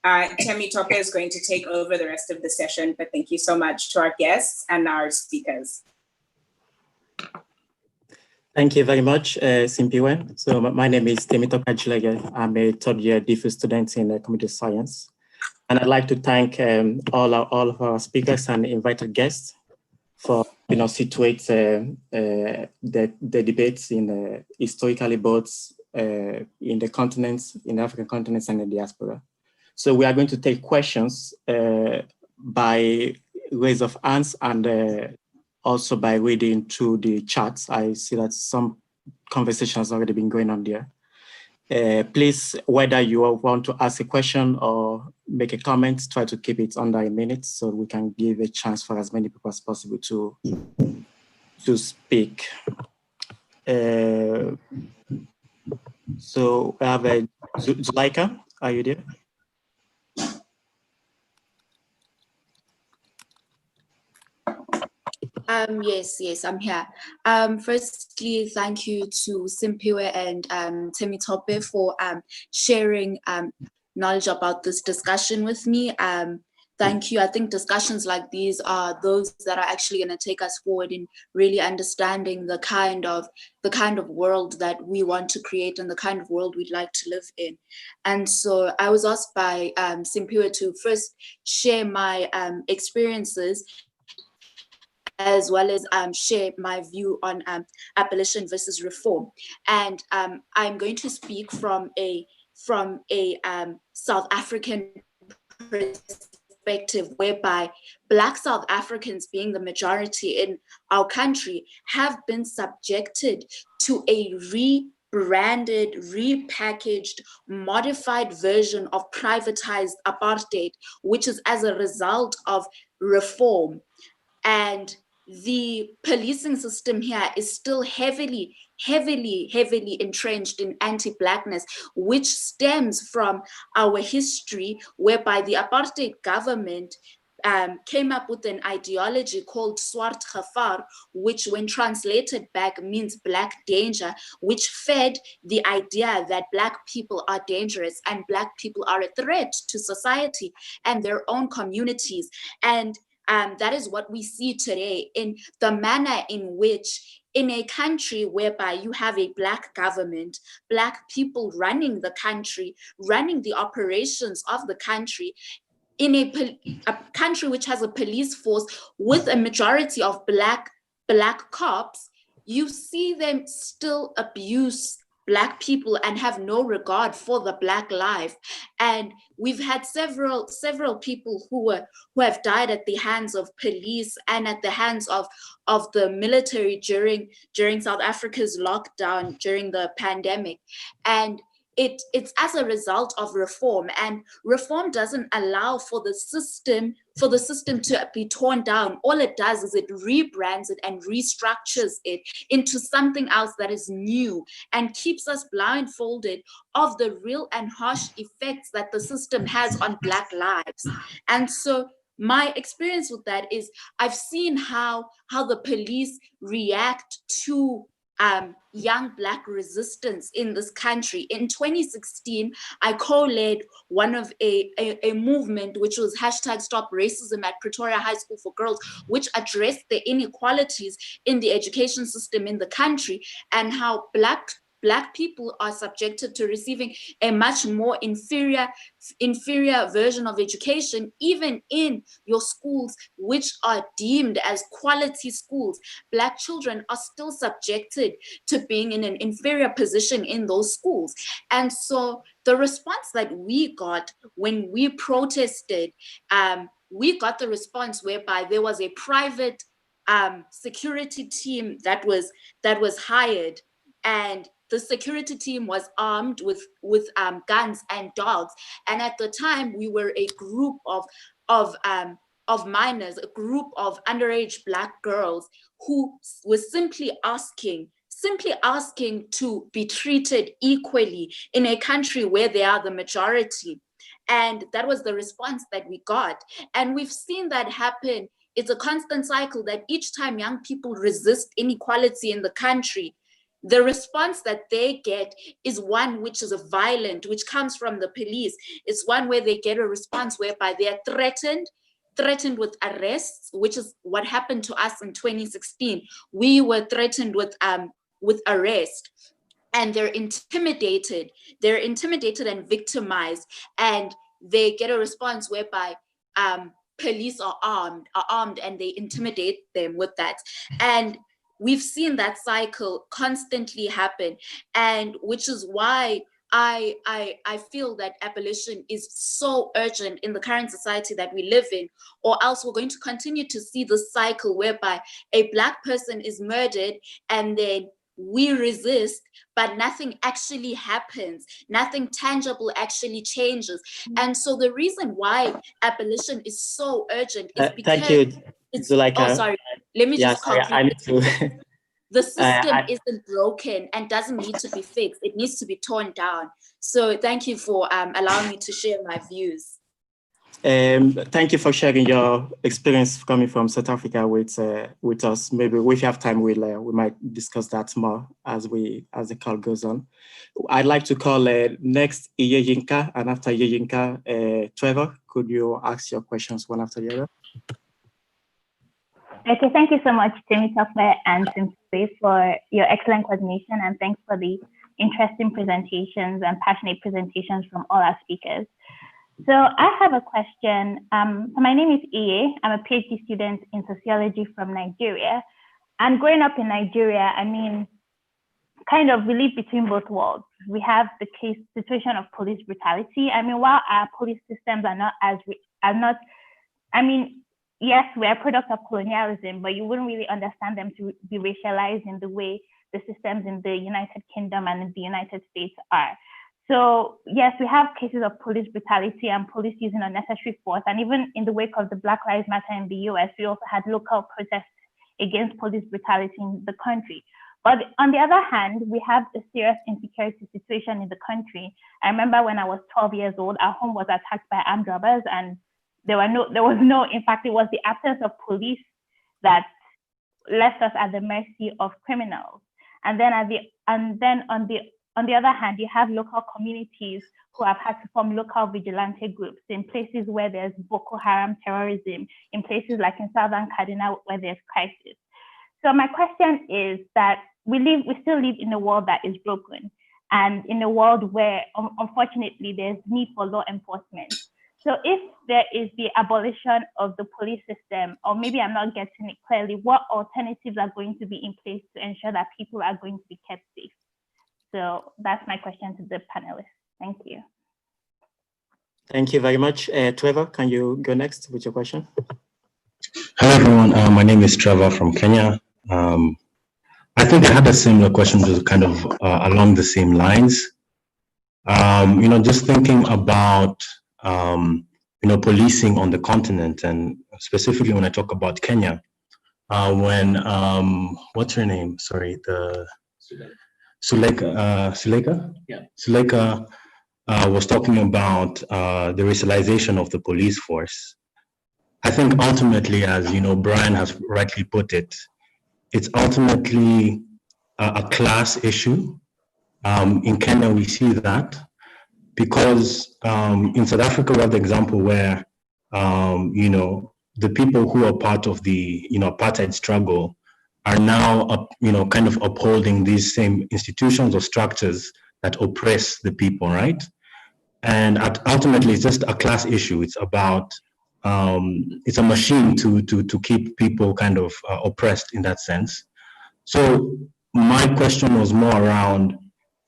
S1: Temitope is going to take over the rest of the session, but thank you so much to our guests and our speakers.
S6: Thank you very much, Simpiwe. So my name is Temitope Ajileye. I'm a third-year DPhil student in computer science. And I'd like to thank all of our speakers and invited guests for situate the debates in historically both in the continents, in the African continents and the diaspora. So we are going to take questions by raise of hands and also by reading through the chats. I see that some conversation has already been going on there. Please, whether you want to ask a question or make a comment, try to keep it under a minute so we can give a chance for as many people as possible to speak. So we have a Lyeyinka, are you there?
S11: Yes, I'm here. Firstly, thank you to Simpiwe and Temitope for sharing knowledge about this discussion with me. Thank you. I think discussions like these are those that are actually going to take us forward in really understanding the kind of world that we want to create and the kind of world we'd like to live in. And so I was asked by Simpiwe to first share my experiences, as well as share my view on abolition versus reform. And I'm going to speak from a South African perspective, whereby Black South Africans, being the majority in our country, have been subjected to a rebranded, repackaged, modified version of privatized apartheid, which is as a result of reform. And the policing system here is still heavily entrenched in anti-Blackness, which stems from our history, whereby the apartheid government came up with an ideology called Swart Gevaar, which when translated back means Black danger, which fed the idea that Black people are dangerous and Black people are a threat to society and their own communities. And that is what we see today in the manner in which, in a country whereby you have a Black government, Black people running the country, running the operations of the country, in a country which has a police force with a majority of Black cops, you see them still abuse Black people and have no regard for the Black life. And we've had several people who have died at the hands of police and at the hands of the military during South Africa's lockdown during the pandemic. And it's as a result of reform, and reform doesn't allow for the system to be torn down. All it does is it rebrands it and restructures it into something else that is new and keeps us blindfolded of the real and harsh effects that the system has on Black lives. And so my experience with that is I've seen how the police react to young Black resistance in this country. In 2016, I co-led one of a movement which was #StopRacism at Pretoria High School for Girls, which addressed the inequalities in the education system in the country and how Black people are subjected to receiving a much more inferior version of education, even in your schools, which are deemed as quality schools. Black children are still subjected to being in an inferior position in those schools. And so the response that we got when we protested, we got the response whereby there was a private security team that was hired, and the security team was armed with guns and dogs. And at the time, we were a group of minors, a group of underage Black girls who was simply asking to be treated equally in a country where they are the majority. And that was the response that we got. And we've seen that happen. It's a constant cycle that each time young people resist inequality in the country, the response that they get is one which is violent, which comes from the police. It's one where they get a response whereby they are threatened with arrests, which is what happened to us in 2016. We were threatened with arrest, and they're intimidated and victimized, and they get a response whereby police are armed and they intimidate them with that. And we've seen that cycle constantly happen, and which is why I feel that abolition is so urgent in the current society that we live in, or else we're going to continue to see the cycle whereby a Black person is murdered and then we resist, but nothing actually happens. Nothing tangible actually changes. And so the reason why abolition is so urgent is because
S6: thank you, Zuleika.
S11: Oh, sorry. Let me just conclude.
S6: I need to.
S11: The system isn't broken and doesn't need to be fixed. It needs to be torn down. So thank you for allowing me to share my views.
S6: Thank you for sharing your experience coming from South Africa with us. Maybe if you have time, we might discuss that more as the call goes on. I'd like to call next Lyeyinka, and after Lyeyinka, Trevor, could you ask your questions one after the other?
S12: Okay, thank you so much, Temitope and Simpe, for your excellent coordination, and thanks for the interesting presentations and passionate presentations from all our speakers. So I have a question. So my name is Iye. I'm a PhD student in sociology from Nigeria. And growing up in Nigeria, I mean, kind of we live between both worlds. We have the situation of police brutality. I mean, while our police systems are not, I mean, yes, we're a product of colonialism, but you wouldn't really understand them to be racialized in the way the systems in the United Kingdom and in the United States are. So yes, we have cases of police brutality and police using unnecessary force. And even in the wake of the Black Lives Matter in the US, we also had local protests against police brutality in the country. But on the other hand, we have a serious insecurity situation in the country. I remember when I was 12 years old, our home was attacked by armed robbers, and in fact, it was the absence of police that left us at the mercy of criminals. And then on the other hand, you have local communities who have had to form local vigilante groups in places where there's Boko Haram terrorism, in places like in Southern Kaduna where there's crisis. So my question is that we still live in a world that is broken, and in a world where, unfortunately, there's need for law enforcement. So if there is the abolition of the police system, or maybe I'm not getting it clearly, what alternatives are going to be in place to ensure that people are going to be kept safe? So that's my question to the panelists. Thank you.
S6: Thank you very much. Trevor, can you go next with your question?
S13: Hello, everyone. My name is Trevor from Kenya. I think I had a similar question, just kind of along the same lines. Just thinking about policing on the continent, and specifically when I talk about Kenya, when what's her name? Sorry, Suleika? Yeah. Suleika was talking about the racialization of the police force. I think ultimately, as Brian has rightly put it, it's ultimately a class issue. In Kenya, we see that because in South Africa, we have the example where the people who are part of the apartheid struggle are now kind of upholding these same institutions or structures that oppress the people, right? And ultimately, it's just a class issue. It's about it's a machine to keep people kind of oppressed in that sense. So my question was more around,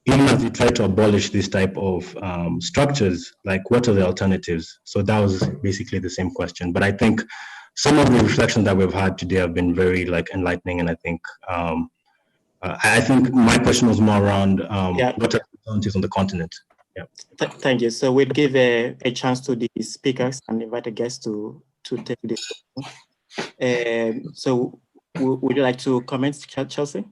S13: even as we try to abolish this type of structures, like what are the alternatives? So that was basically the same question. But I think some of the reflections that we've had today have been very enlightening, and I think my question was more around what are the alternatives on the continent. Yeah.
S6: Thank you. So we'll give a chance to the speakers and invite the guests to take this. So would you like to comment, Chelsea?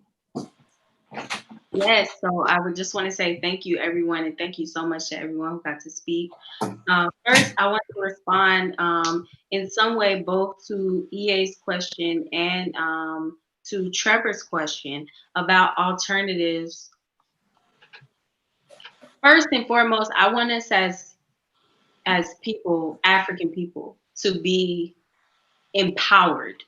S2: Yes, so I would just want to say thank you, everyone, and thank you so much to everyone who got to speak. First, I want to respond in some way both to EA's question and to Trevor's question about alternatives, first and foremost, I want us as people, African people, to be empowered,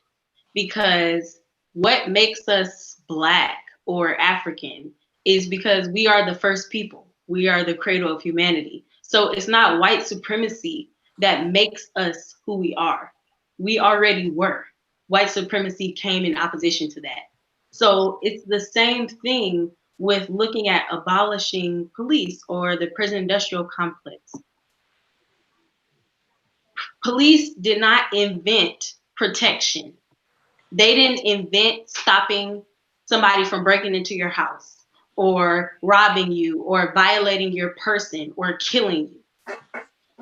S2: because what makes us Black or African is because we are the first people. We are the cradle of humanity. So it's not white supremacy that makes us who we are. We already were. White supremacy came in opposition to that. So it's the same thing with looking at abolishing police or the prison industrial complex. Police did not invent protection. They didn't invent stopping somebody from breaking into your house or robbing you or violating your person or killing you.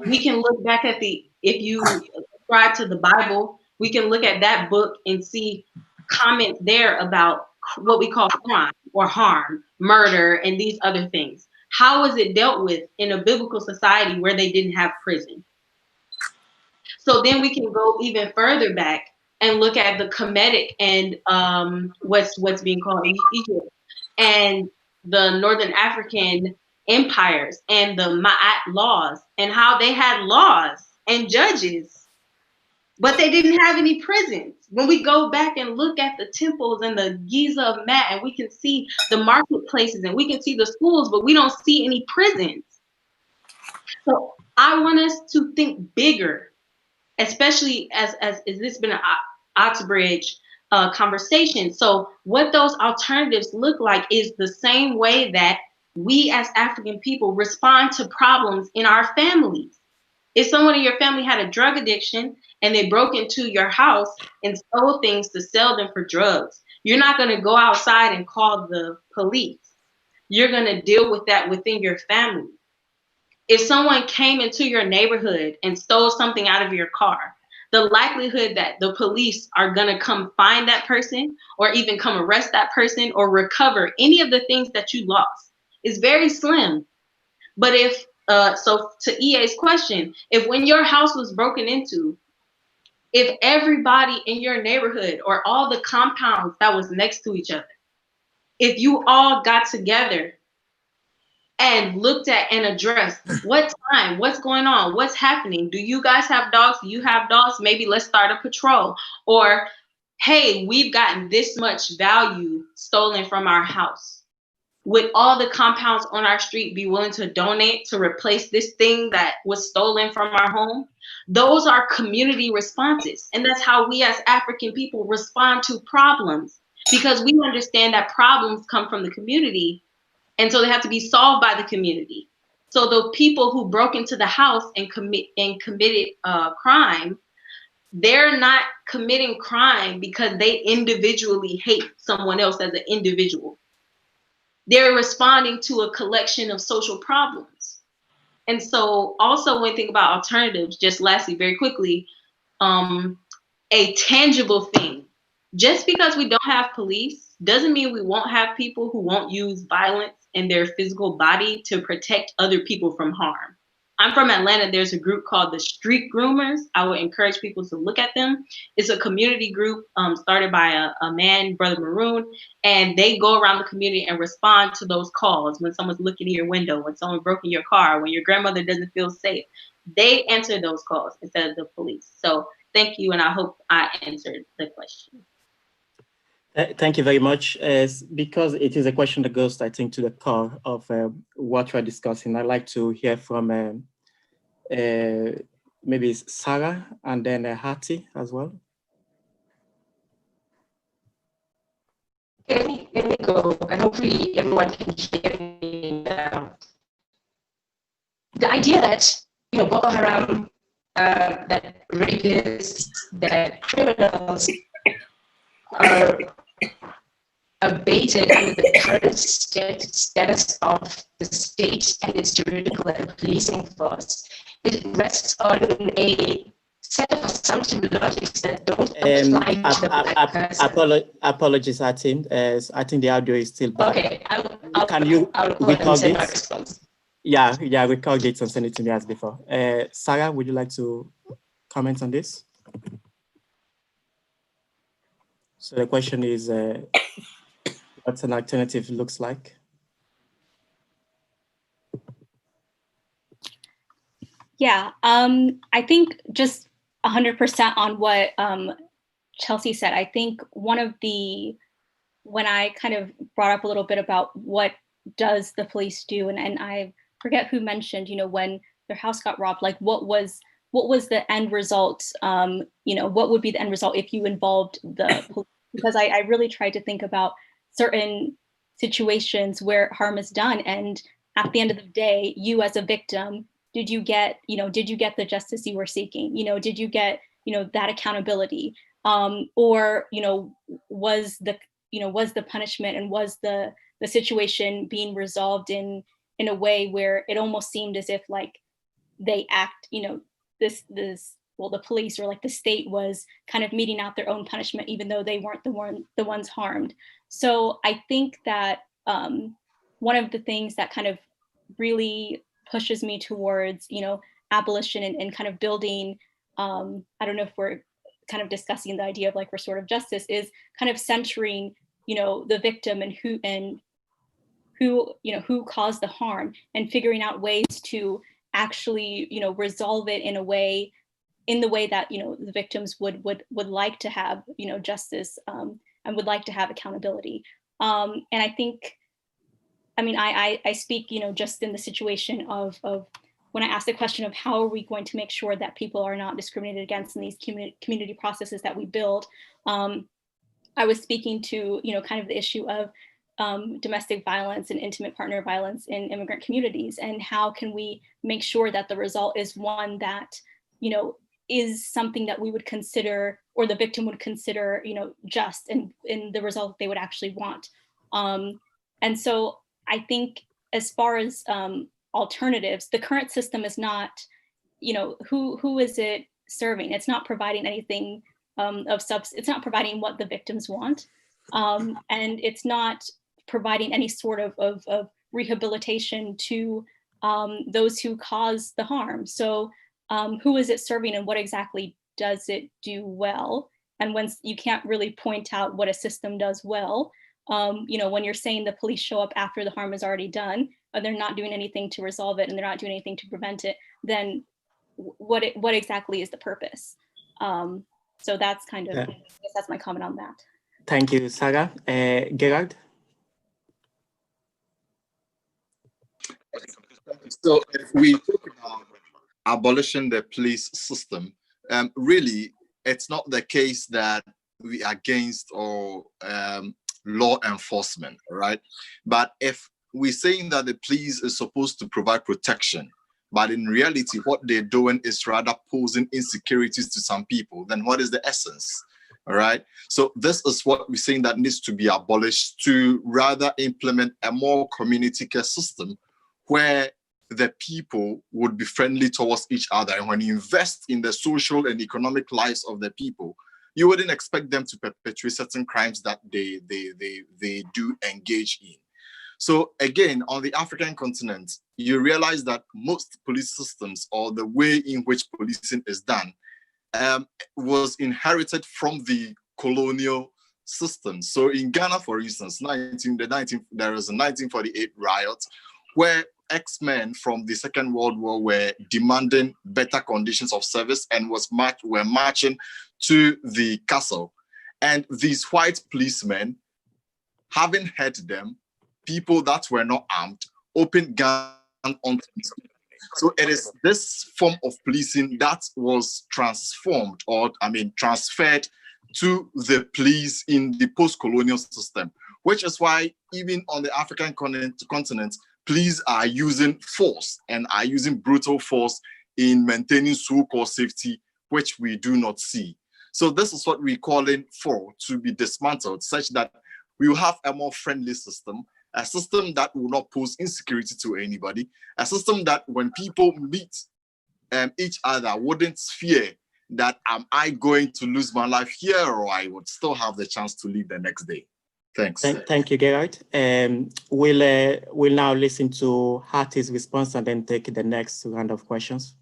S2: We can look back at if you subscribe to the Bible, we can look at that book and see comments there about what we call crime or harm, murder, and these other things. How was it dealt with in a biblical society where they didn't have prison? So then we can go even further back and look at the Kemetic and what's being called Egypt and the Northern African empires and the Ma'at laws and how they had laws and judges, but they didn't have any prisons. When we go back and look at the temples and the Giza of Mat, and we can see the marketplaces and we can see the schools, but we don't see any prisons. So I want us to think bigger, especially as this been an Oxbridge conversation. So what those alternatives look like is the same way that we as African people respond to problems in our families. If someone in your family had a drug addiction and they broke into your house and stole things to sell them for drugs, you're not going to go outside and call the police. You're going to deal with that within your family. If someone came into your neighborhood and stole something out of your car, the likelihood that the police are going to come find that person or even come arrest that person or recover any of the things that you lost is very slim. But if, so to EA's question, if when your house was broken into, if everybody in your neighborhood or all the compounds that was next to each other, if you all got together and looked at and addressed what time, what's going on, what's happening, do you guys have dogs? Do you have dogs? Maybe let's start a patrol. Or, hey, we've gotten this much value stolen from our house. Would all the compounds on our street be willing to donate to replace this thing that was stolen from our home? Those are community responses. And that's how we as African people respond to problems, because we understand that problems come from the community. And so they have to be solved by the community. So the people who broke into the house and committed crime, they're not committing crime because they individually hate someone else as an individual. They're responding to a collection of social problems. And so also when we think about alternatives, just lastly, very quickly, a tangible thing. Just because we don't have police doesn't mean we won't have people who won't use violence in their physical body to protect other people from harm. I'm from Atlanta. There's a group called the Street Groomers. I would encourage people to look at them. It's a community group started by a man, Brother Maroon, and they go around the community and respond to those calls when someone's looking in your window, when someone broke in your car, when your grandmother doesn't feel safe. They answer those calls instead of the police. So thank you, and I hope I answered the question.
S6: Thank you very much. Because it is a question that goes, I think, to the core of what we're discussing, I'd like to hear from maybe Sarah and then Hattie as well.
S5: Let me go, and hopefully everyone can hear me. The idea that, Boko Haram, that rapists, that criminals are abated under the current status of the state and its juridical and policing force. It rests on a set of assumption logics that don't apply to the Black person.
S6: Apologies, Atim. I think the audio is still bad.
S5: Okay,
S6: Can you record
S5: send my
S6: it?
S5: response.
S6: Yeah, record it and send it to me as before. Sarah, would you like to comment on this? So the question is, what an alternative looks like?
S9: Yeah, I think just 100% on what Chelsea said. I think one of the, when I kind of brought up a little bit about what does the police do, and I forget who mentioned, you know, when their house got robbed, like what was the end result? You know, what would be the end result if you involved the police? Because I really tried to think about certain situations where harm is done, and at the end of the day, you as a victim, did you get the justice you were seeking? You know, did you get, you know, that accountability? Or, you know, was the punishment and was the situation being resolved in a way where it almost seemed as if like they act, you know, the police or like the state was kind of meting out their own punishment, even though they weren't the ones harmed. So I think that one of the things that kind of really pushes me towards, you know, abolition and kind of building, I don't know if we're kind of discussing the idea of like restorative justice, is kind of centering, you know, the victim and who caused the harm, and figuring out ways to actually, you know, resolve it in the way that, you know, the victims would like to have, you know, justice, and would like to have accountability. And I think, I mean, I speak, you know, just in the situation of when I ask the question of how are we going to make sure that people are not discriminated against in these community processes that we build. I was speaking to, you know, kind of the issue of domestic violence and intimate partner violence in immigrant communities, and how can we make sure that the result is one that, you know, is something that we would consider, or the victim would consider, you know, just, and in the result they would actually want. And so I think as far as alternatives, the current system is not, you know, who is it serving? It's not providing anything it's not providing what the victims want. And it's not providing any sort of rehabilitation to those who cause the harm. So who is it serving, and what exactly does it do well? And when you can't really point out what a system does well, you know, when you're saying the police show up after the harm is already done, or they're not doing anything to resolve it, and they're not doing anything to prevent it, then what exactly is the purpose? So that's kind of, I guess that's my comment on that.
S6: Thank you, Sarah. Gerard?
S3: So if we talk about abolishing the police system, really, it's not the case that we are against or law enforcement, right? But if we're saying that the police is supposed to provide protection, but in reality, what they're doing is rather posing insecurities to some people, then what is the essence? All right. So this is what we're saying that needs to be abolished, to rather implement a more community care system where the people would be friendly towards each other. And when you invest in the social and economic lives of the people, you wouldn't expect them to perpetrate certain crimes that they do engage in. So again, on the African continent, you realize that most police systems, or the way in which policing is done, was inherited from the colonial system. So in Ghana, for instance, there was a 1948 riot where X-men from the Second World War were demanding better conditions of service and were marching to the castle. And these white policemen, having heard them, people that were not armed, opened guns on them. So it is this form of policing that was transferred to the police in the post-colonial system, which is why even on the African continent, police are using force and are using brutal force in maintaining so-called safety, which we do not see. So this is what we're calling for to be dismantled, such that we will have a more friendly system, a system that will not pose insecurity to anybody, a system that when people meet each other wouldn't fear that am I going to lose my life here, or I would still have the chance to leave the next day. Thanks.
S6: Thank you, Gerard. We'll now listen to Hatie's response and then take the next round of questions.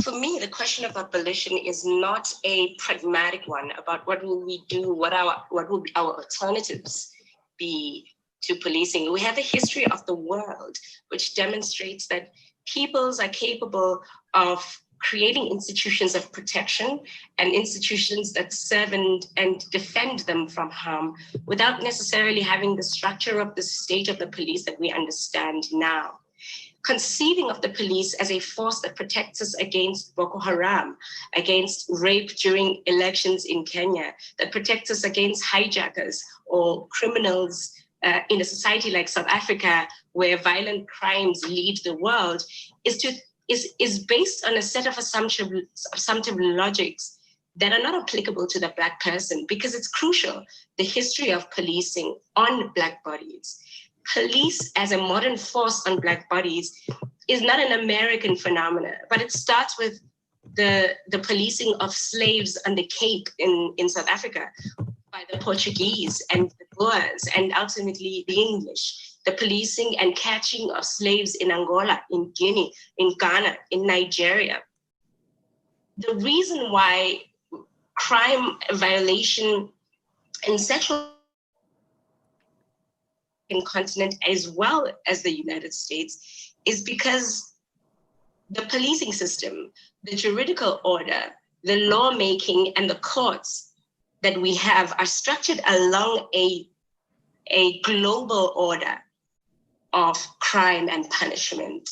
S10: For me, the question of abolition is not a pragmatic one about what will we do, what will our alternatives be to policing. We have a history of the world which demonstrates that peoples are capable of creating institutions of protection and institutions that serve and defend them from harm without necessarily having the structure of the state of the police that we understand now. Conceiving of the police as a force that protects us against Boko Haram, against rape during elections in Kenya, that protects us against hijackers or criminals in a society like South Africa, where violent crimes lead the world, is based on a set of assumptive logics that are not applicable to the Black person, because it's crucial, the history of policing on Black bodies. Police as a modern force on Black bodies is not an American phenomenon, but it starts with the policing of slaves on the Cape in South Africa by the Portuguese and the Boers and ultimately the English. The policing and catching of slaves in Angola, in Guinea, in Ghana, in Nigeria. The reason why crime, violation, and sexual continent as well as the United States is because the policing system, the juridical order, the lawmaking, and the courts that we have are structured along a global order of crime and punishment,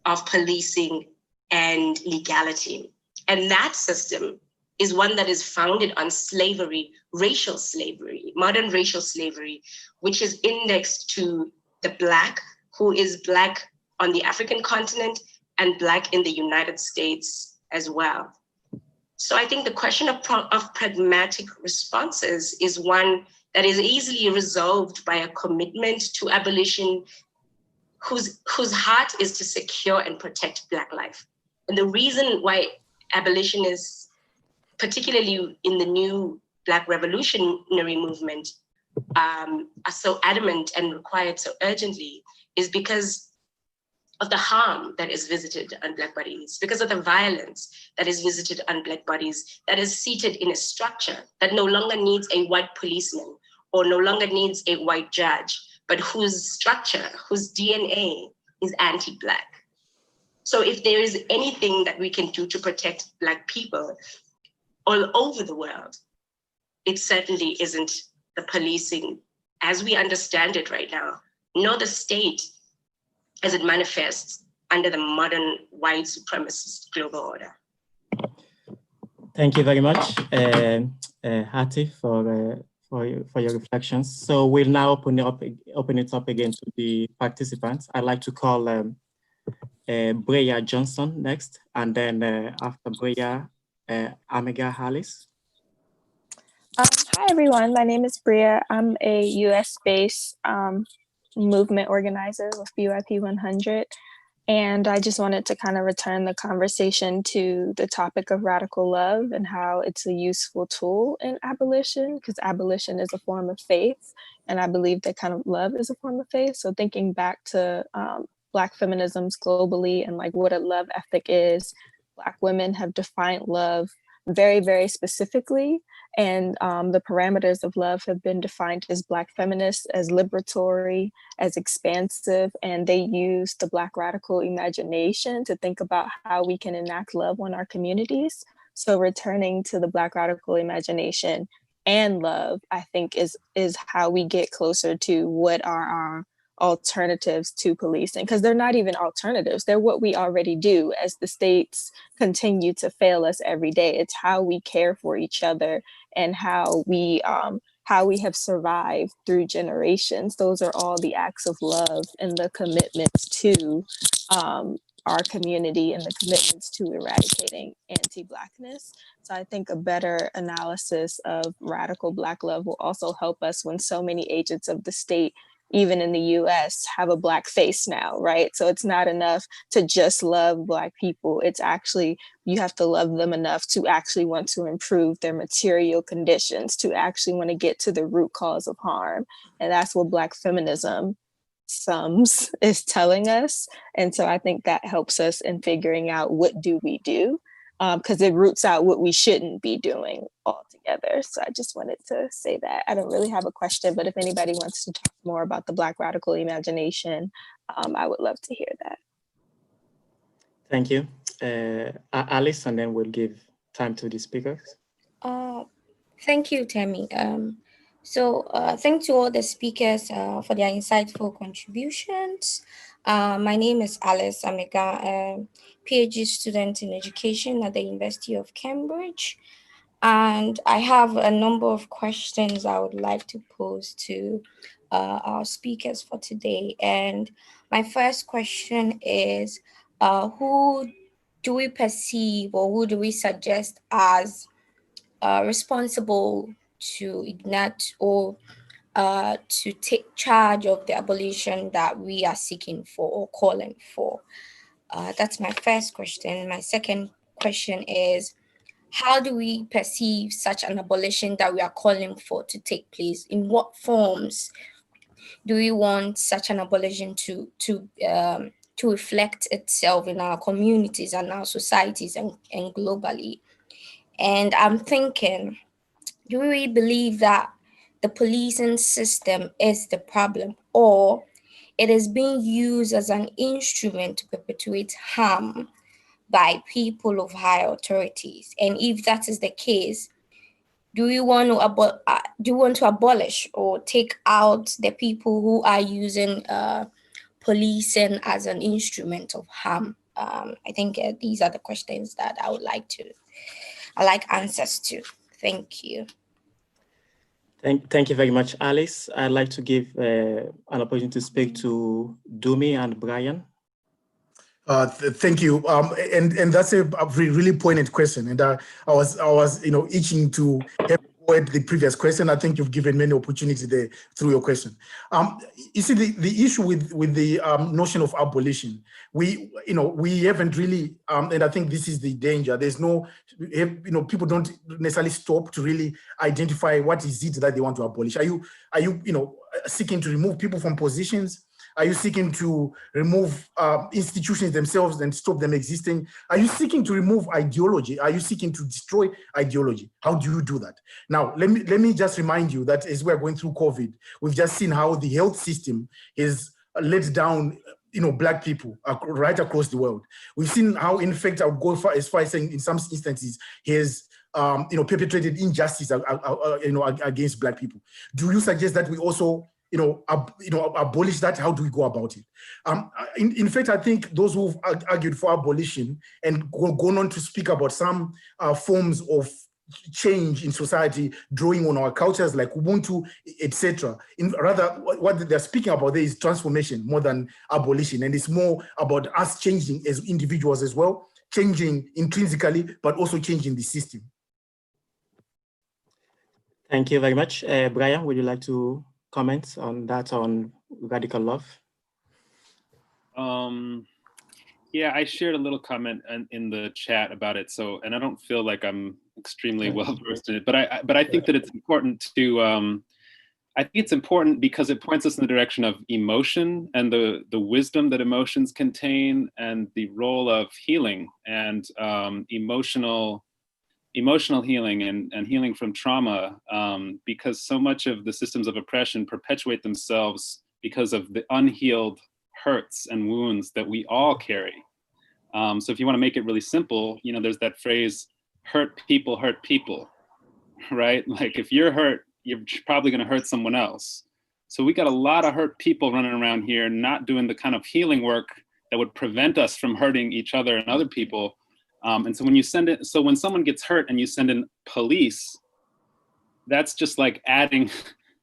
S10: of policing and legality. And that system is one that is founded on slavery, racial slavery, modern racial slavery, which is indexed to the Black, who is Black on the African continent and Black in the United States as well. So I think the question of pragmatic responses is one that is easily resolved by a commitment to abolition whose heart is to secure and protect Black life. And the reason why abolition is, particularly in the new Black revolutionary movement, are so adamant and required so urgently is because of the harm that is visited on Black bodies, because of the violence that is visited on Black bodies, that is seated in a structure that no longer needs a white policeman or no longer needs a white judge, but whose structure, whose DNA is anti-Black. So if there is anything that we can do to protect Black people all over the world, it certainly isn't the policing as we understand it right now, nor the state as it manifests under the modern white supremacist global order.
S6: Thank you very much, Hati, for your reflections. So we'll now open it up again to the participants. I'd like to call Breya Johnson next, and then after Breya, Amiga Harris.
S14: Hi everyone, my name is Breya. I'm a US-based movement organizer with BYP 100. And I just wanted to kind of return the conversation to the topic of radical love and how it's a useful tool in abolition, because abolition is a form of faith. And I believe that kind of love is a form of faith. So thinking back to Black feminisms globally and like what a love ethic is, Black women have defined love very, very specifically. And the parameters of love have been defined as Black feminists, as liberatory, as expansive, and they use the Black radical imagination to think about how we can enact love on our communities. So returning to the Black radical imagination and love, I think is how we get closer to what are our alternatives to policing, because they're not even alternatives. They're what we already do as the states continue to fail us every day. It's how we care for each other and how we have survived through generations. Those are all the acts of love and the commitments to our community and the commitments to eradicating anti-Blackness. So I think a better analysis of radical Black love will also help us when so many agents of the state, even in the US, have a Black face now, right? So it's not enough to just love Black people. It's actually, you have to love them enough to actually want to improve their material conditions, to actually want to get to the root cause of harm. And that's what Black feminism sums is telling us. And so I think that helps us in figuring out what do we do, because it roots out what we shouldn't be doing altogether. So I just wanted to say that. I don't really have a question, but if anybody wants to talk more about the Black radical imagination, I would love to hear that.
S6: Thank you. Alice, and then we'll give time to the speakers.
S15: Thank you, Temi. Thanks to all the speakers for their insightful contributions. My name is Alice Amega, a PhD student in education at the University of Cambridge. And I have a number of questions I would like to pose to our speakers for today. And my first question is, who do we perceive or who do we suggest as responsible to ignite or to take charge of the abolition that we are seeking for or calling for? That's my first question. My second question is, how do we perceive such an abolition that we are calling for to take place? In what forms do we want such an abolition to reflect itself in our communities and our societies and globally? And I'm thinking, do we believe that the policing system is the problem, or it is being used as an instrument to perpetuate harm by people of high authorities? And if that is the case, do we want to abolish or take out the people who are using policing as an instrument of harm? I think these are the questions that I would like answers to. Thank you.
S6: Thank you very much, Alice. I'd like to give an opportunity to speak to Dumi and Brian.
S4: Thank you, and that's a really poignant question. And I was itching to have the previous question. I think you've given many opportunities there through your question. You see, the issue with the notion of abolition, we haven't really, and I think this is the danger. There's no, people don't necessarily stop to really identify what is it that they want to abolish. Are you seeking to remove people from positions? Are you seeking to remove institutions themselves and stop them existing? Are you seeking to remove ideology? Are you seeking to destroy ideology? How do you do that? Now, let me just remind you that as we're going through COVID, we've just seen how the health system is let down Black people right across the world. We've seen how, in fact, I would go as far as saying in some instances, he has perpetrated injustice against Black people. Do you suggest that we also abolish that? How do we go about it? In fact, I think those who've argued for abolition and gone on to speak about some forms of change in society, drawing on our cultures like Ubuntu, etc. Rather, what they're speaking about there is transformation more than abolition, and it's more about us changing as individuals as well, changing intrinsically, but also changing the system.
S6: Thank you very much. Brian, would you like to comment on that, on radical love?
S7: Yeah, I shared a little comment in the chat about it. So, and I don't feel like I'm extremely well versed in it, but I think that it's important to, I think it's important because it points us in the direction of emotion and the wisdom that emotions contain, and the role of healing and emotional healing and healing from trauma, because so much of the systems of oppression perpetuate themselves because of the unhealed hurts and wounds that we all carry. So if you want to make it really simple, there's that phrase, hurt people, right? Like if you're hurt, you're probably going to hurt someone else. So we got a lot of hurt people running around here, not doing the kind of healing work that would prevent us from hurting each other and other people. And so when someone gets hurt and you send in police, that's just like adding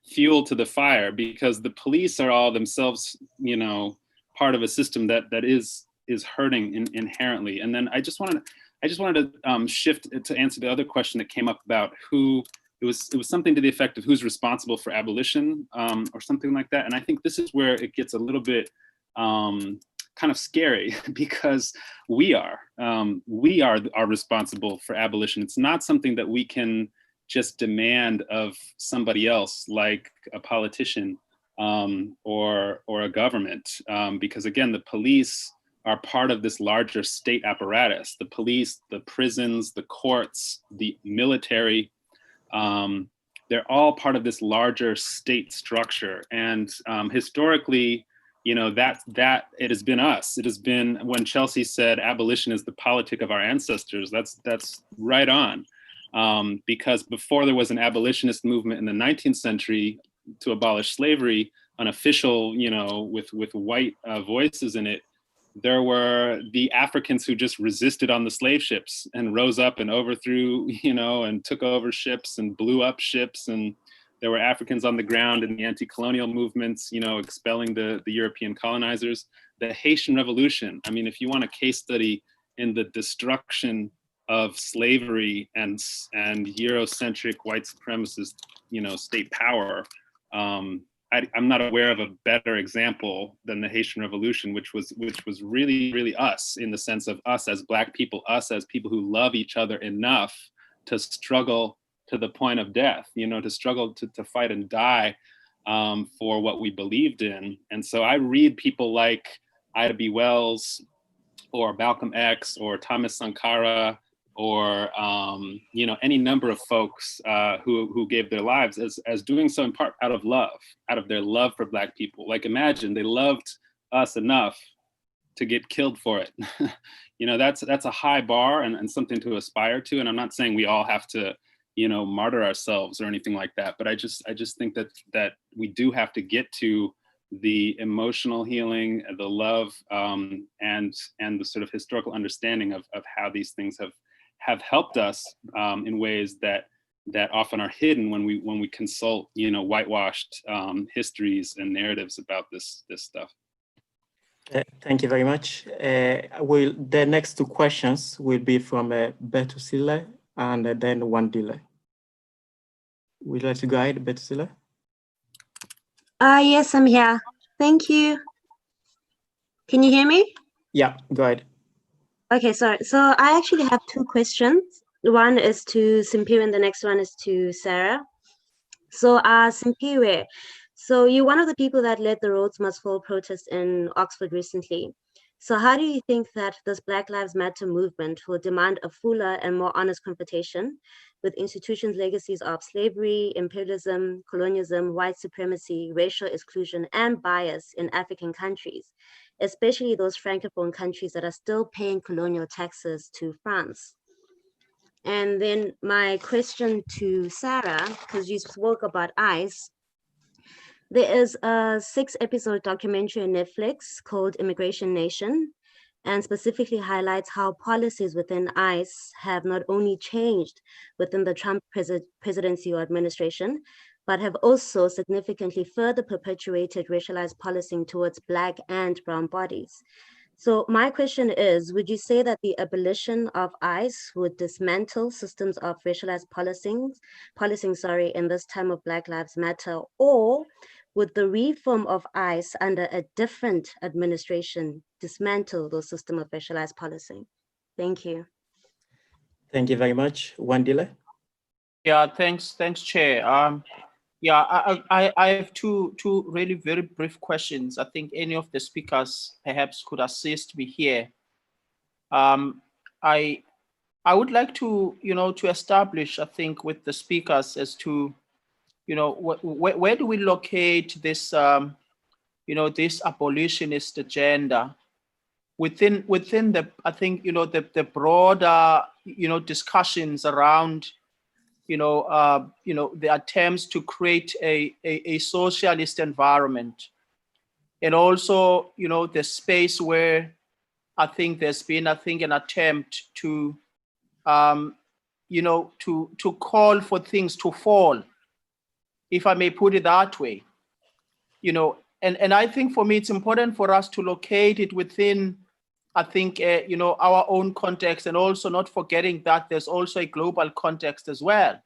S7: fuel to the fire, because the police are all themselves, part of a system that is hurting inherently. And then I just wanted to shift to answer the other question that came up about who. It was something to the effect of who's responsible for abolition, or something like that. And I think this is where it gets a little bit kind of scary, because we are responsible for abolition. It's not something that we can just demand of somebody else, like a politician. or a government, because again, the police are part of this larger state apparatus. The police, the prisons, the courts, the military, they're all part of this larger state structure. And historically, that it has been us. It has been, when Chelsea said abolition is the politic of our ancestors, that's right on. Because before there was an abolitionist movement in the 19th century to abolish slavery, unofficial, with white voices in it, there were the Africans who just resisted on the slave ships and rose up and overthrew, and took over ships and blew up ships. And there were Africans on the ground in the anti-colonial movements, expelling the European colonizers. The Haitian Revolution, I mean, if you want a case study in the destruction of slavery and Eurocentric white supremacist, state power, I'm not aware of a better example than the Haitian Revolution, which was really, really us, in the sense of us as Black people, us as people who love each other enough to struggle to the point of death, to struggle to fight and die for what we believed in. And so I read people like Ida B. Wells or Malcolm X or Thomas Sankara, or any number of folks who gave their lives as doing so in part out of love, out of their love for Black people. Like, imagine they loved us enough to get killed for it. That's a high bar and something to aspire to. And I'm not saying we all have to, martyr ourselves or anything like that. But I just think that we do have to get to the emotional healing, the love, and the sort of historical understanding of how these things have helped us in ways that often are hidden when we consult, whitewashed histories and narratives about this stuff.
S6: Thank you very much. The next two questions will be from Betusile and then Wandile. Would you like to go ahead, Betusile?
S16: Yes, I'm here. Thank you. Can you hear me?
S6: Yeah, go ahead.
S16: Okay, sorry. So I actually have two questions. One is to Simpiwe and the next one is to Sarah. So Simpiwe, so you're one of the people that led the Rhodes Must Fall protest in Oxford recently. So how do you think that this Black Lives Matter movement will demand a fuller and more honest confrontation with institutions' legacies of slavery, imperialism, colonialism, white supremacy, racial exclusion, and bias in African countries, especially those Francophone countries that are still paying colonial taxes to France? And then my question to Sarah, because you spoke about ICE, there is a 6-episode documentary on Netflix called Immigration Nation, and specifically highlights how policies within ICE have not only changed within the Trump presidency or administration, but have also significantly further perpetuated racialized policing towards Black and brown bodies. So my question is, would you say that the abolition of ICE would dismantle systems of racialized policing, in this time of Black Lives Matter, or would the reform of ICE under a different administration dismantle those systems of racialized policing? Thank you.
S6: Thank you very much. Wandile?
S17: Yeah, thanks, Chair. Yeah, I have two really very brief questions. I think any of the speakers perhaps could assist me here. I would like to, to establish, I think, with the speakers as to, where do we locate this, this abolitionist agenda within the, I think, the broader, discussions around, the attempts to create a socialist environment, and also, the space where I think there's been, an attempt to, to call for things to fall, if I may put it that way, and I think for me, it's important for us to locate it within, I think, our own context, and also not forgetting that there's also a global context as well,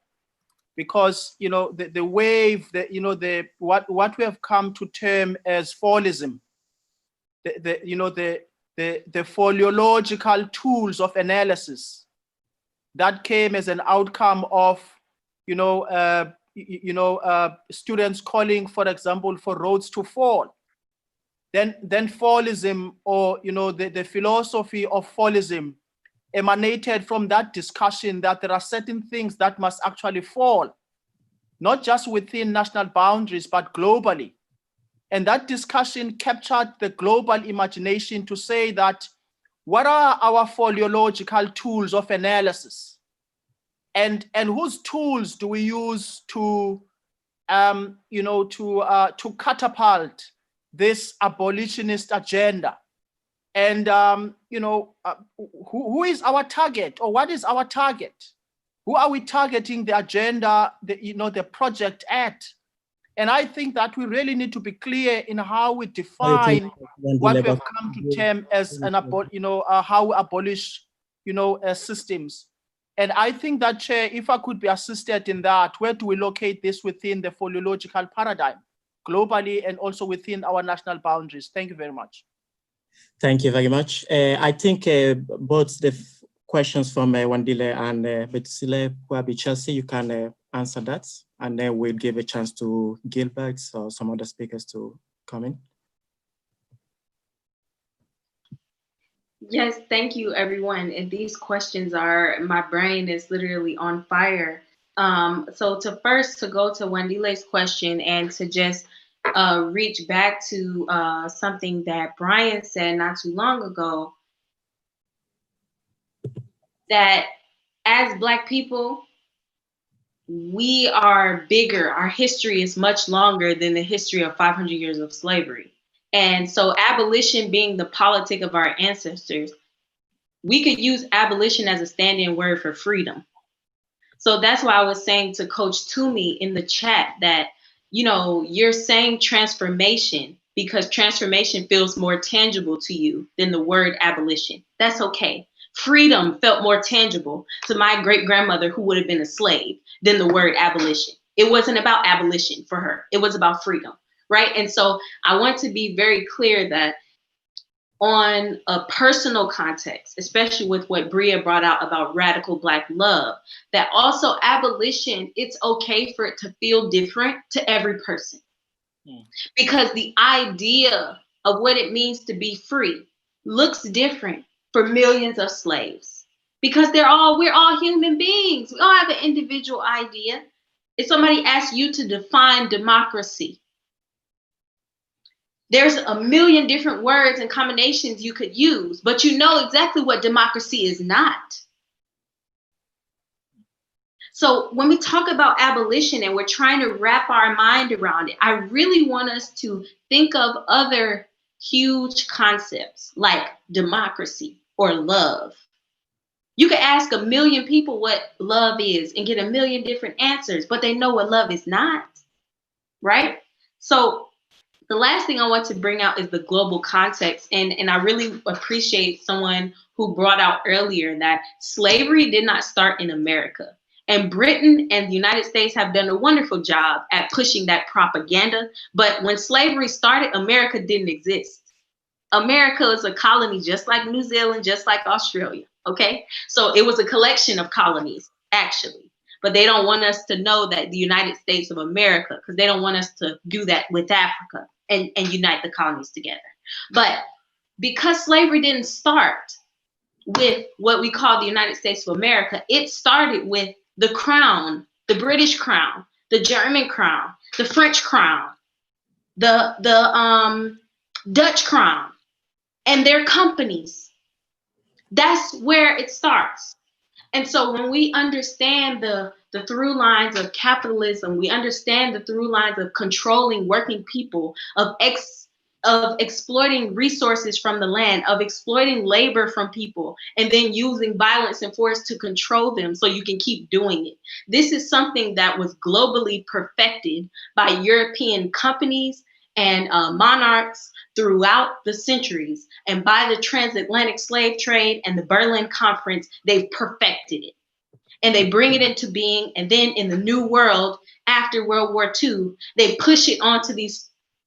S17: because, the wave that, what we have come to term as fallism, the foliological tools of analysis that came as an outcome of, students calling, for example, for roads to fall. Then fallism, or the philosophy of fallism, emanated from that discussion that there are certain things that must actually fall, not just within national boundaries, but globally. And that discussion captured the global imagination to say that, what are our foliological tools of analysis? And whose tools do we use to catapult this abolitionist agenda? And who is our target, or what is our target? Who are we targeting the agenda, the project at? And I think that we really need to be clear in how we define what we have come to term as how we abolish systems. And I think that, Chair, if I could be assisted in that, where do we locate this within the foliological paradigm, globally and also within our national boundaries? Thank you very much.
S6: Thank you very much. I think both the questions from Wandile and Betsile, probably Chelsea, you can answer that, and then we'll give a chance to Gilbert or some other speakers to come in.
S2: Yes, thank you, everyone. And these questions my brain is literally on fire. So to go to Wandile's question and to just reach back to something that Brian said not too long ago, that as Black people, we are bigger. Our history is much longer than the history of 500 years of slavery. And so abolition being the politic of our ancestors, we could use abolition as a stand-in word for freedom. So that's why I was saying to Coach Toomey in the chat that, you're saying transformation because transformation feels more tangible to you than the word abolition. That's okay. Freedom felt more tangible to my great-grandmother, who would have been a slave, than the word abolition. It wasn't about abolition for her. It was about freedom, right? And so I want to be very clear that on a personal context, especially with what Bria brought out about radical Black love, that also abolition, it's okay for it to feel different to every person. Because the idea of what it means to be free looks different for millions of slaves, because we're all human beings. We all have an individual idea. If somebody asks you to define democracy, there's a million different words and combinations you could use, but you know exactly what democracy is not. So when we talk about abolition and we're trying to wrap our mind around it, I really want us to think of other huge concepts like democracy or love. You could ask a million people what love is and get a million different answers, but they know what love is not, right? So the last thing I want to bring out is the global context. And I really appreciate someone who brought out earlier that slavery did not start in America. And Britain and the United States have done a wonderful job at pushing that propaganda. But when slavery started, America didn't exist. America is a colony just like New Zealand, just like Australia, okay? So it was a collection of colonies, actually. But they don't want us to know that the United States of America, because they don't want us to do that with Africa and unite the colonies together. But because slavery didn't start with what we call the United States of America, it started with the crown, the British crown, the German crown, the French crown, the Dutch crown, and their companies. That's where it starts. And so when we understand the through lines of capitalism, we understand the through lines of controlling working people, of exploiting resources from the land, of exploiting labor from people, and then using violence and force to control them so you can keep doing it. This is something that was globally perfected by European companies and monarchs throughout the centuries. And by the transatlantic slave trade and the Berlin Conference, they've perfected it. And they bring it into being. And then in the New World, after World War II, they push it onto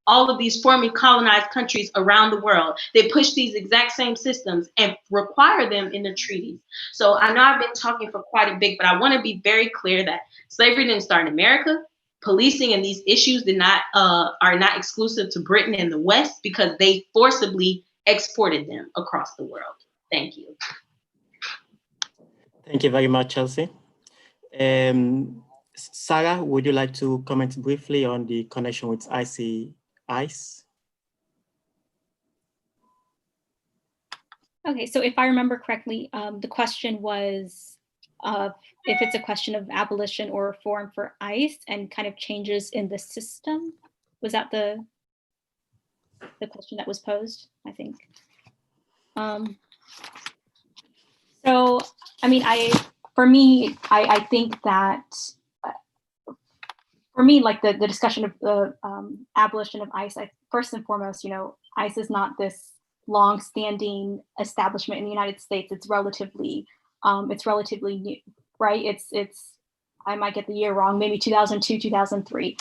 S2: all of these formerly colonized countries around the world. They push these exact same systems and require them in the treaties. So I know I've been talking for quite a bit, but I want to be very clear that slavery didn't start in America. policing and these issues are not exclusive to Britain and the West, because they forcibly exported them across the world. Thank you.
S6: Thank you very much, Chelsea. Sarah, would you like to comment briefly on the connection with ICE?
S9: Okay, so if I remember correctly, the question was if it's a question of abolition or reform for ICE and kind of changes in the system. Was that the question that was posed, I think? So, I mean, I think that for me, like the discussion of the abolition of ICE, first and foremost, you know, ICE is not this long-standing establishment in the United States. It's relatively new, right? It's I might get the year wrong, maybe 2002, 2003,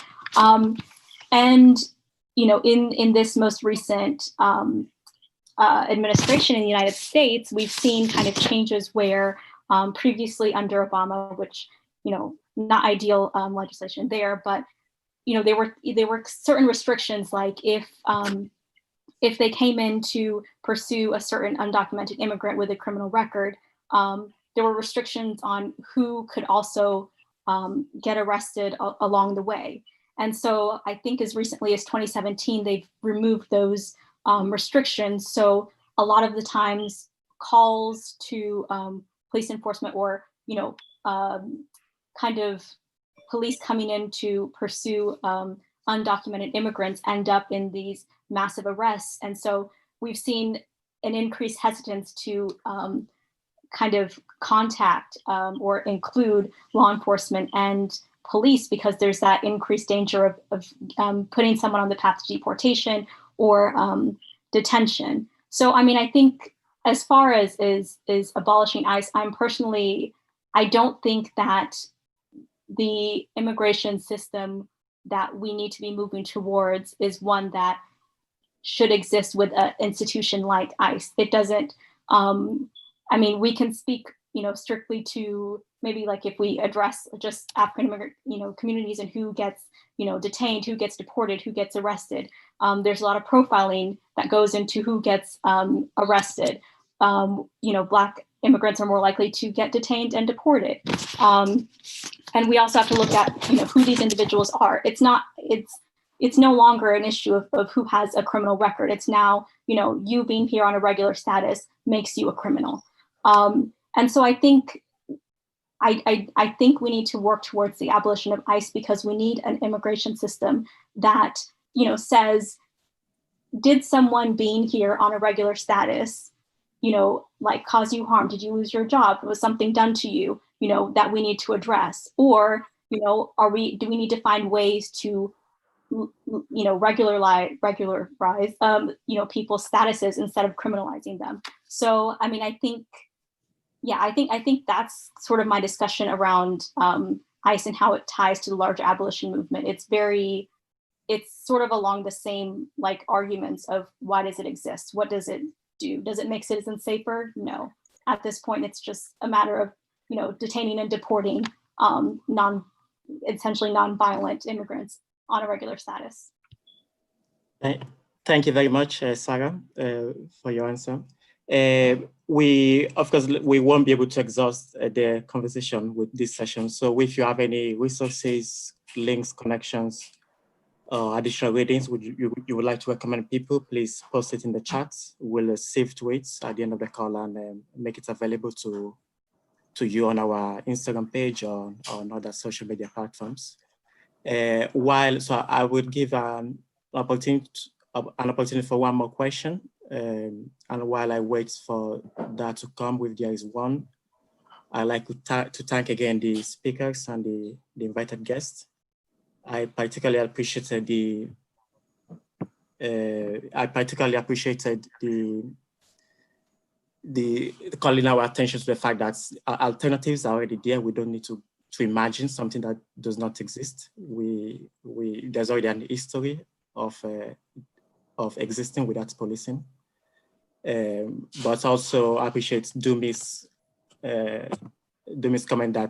S9: and you know, in this most recent administration in the United States, we've seen kind of changes where previously under Obama, which, you know, not ideal legislation there, but you know, there were certain restrictions, like if they came in to pursue a certain undocumented immigrant with a criminal record, there were restrictions on who could also get arrested along the way. And so I think as recently as 2017, they've removed those restrictions. So a lot of the times calls to police enforcement or, you know, kind of police coming in to pursue undocumented immigrants end up in these massive arrests. And so we've seen an increased hesitance to kind of contact or include law enforcement and police, because there's that increased danger of putting someone on the path to deportation or detention. So, I mean, I think as far as is abolishing ICE, I don't think that the immigration system that we need to be moving towards is one that should exist with an institution like ICE. It doesn't, I mean, we can speak, you know, strictly to maybe like if we address just African immigrant, you know, communities and who gets, you know, detained, who gets deported, who gets arrested. There's a lot of profiling that goes into who gets arrested. You know, Black immigrants are more likely to get detained and deported. And we also have to look at, you know, who these individuals are. It's no longer an issue of who has a criminal record. It's now, you know, you being here on a regular status makes you a criminal. And so I think we need to work towards the abolition of ICE, because we need an immigration system that, you know, says, did someone being here on a regular status, you know, like cause you harm? Did you lose your job? Was something done to you, you know, that we need to address? Or, you know, do we need to find ways to, you know, regularize, you know, people's statuses instead of criminalizing them? So, I mean, I think that's sort of my discussion around ICE and how it ties to the larger abolition movement. It's sort of along the same like arguments of why does it exist? What does it do? Does it make citizens safer? No. At this point, it's just a matter of, you know, detaining and deporting essentially non-violent immigrants on a regular status.
S6: Thank you very much, Sarah, for your answer. Of course, we won't be able to exhaust the conversation with this session. So if you have any resources, links, connections, additional readings you would like to recommend people, please post it in the chat. We'll save tweets at the end of the call and make it available to you on our Instagram page or on other social media platforms. So I would give an opportunity for one more question. And while I wait for that to come, if there is one, I'd like to thank again the speakers and the invited guests. I particularly appreciated the calling our attention to the fact that alternatives are already there. We don't need to imagine something that does not exist. There's already an history of existing without policing. But also appreciate Dumi's Dumi's comment that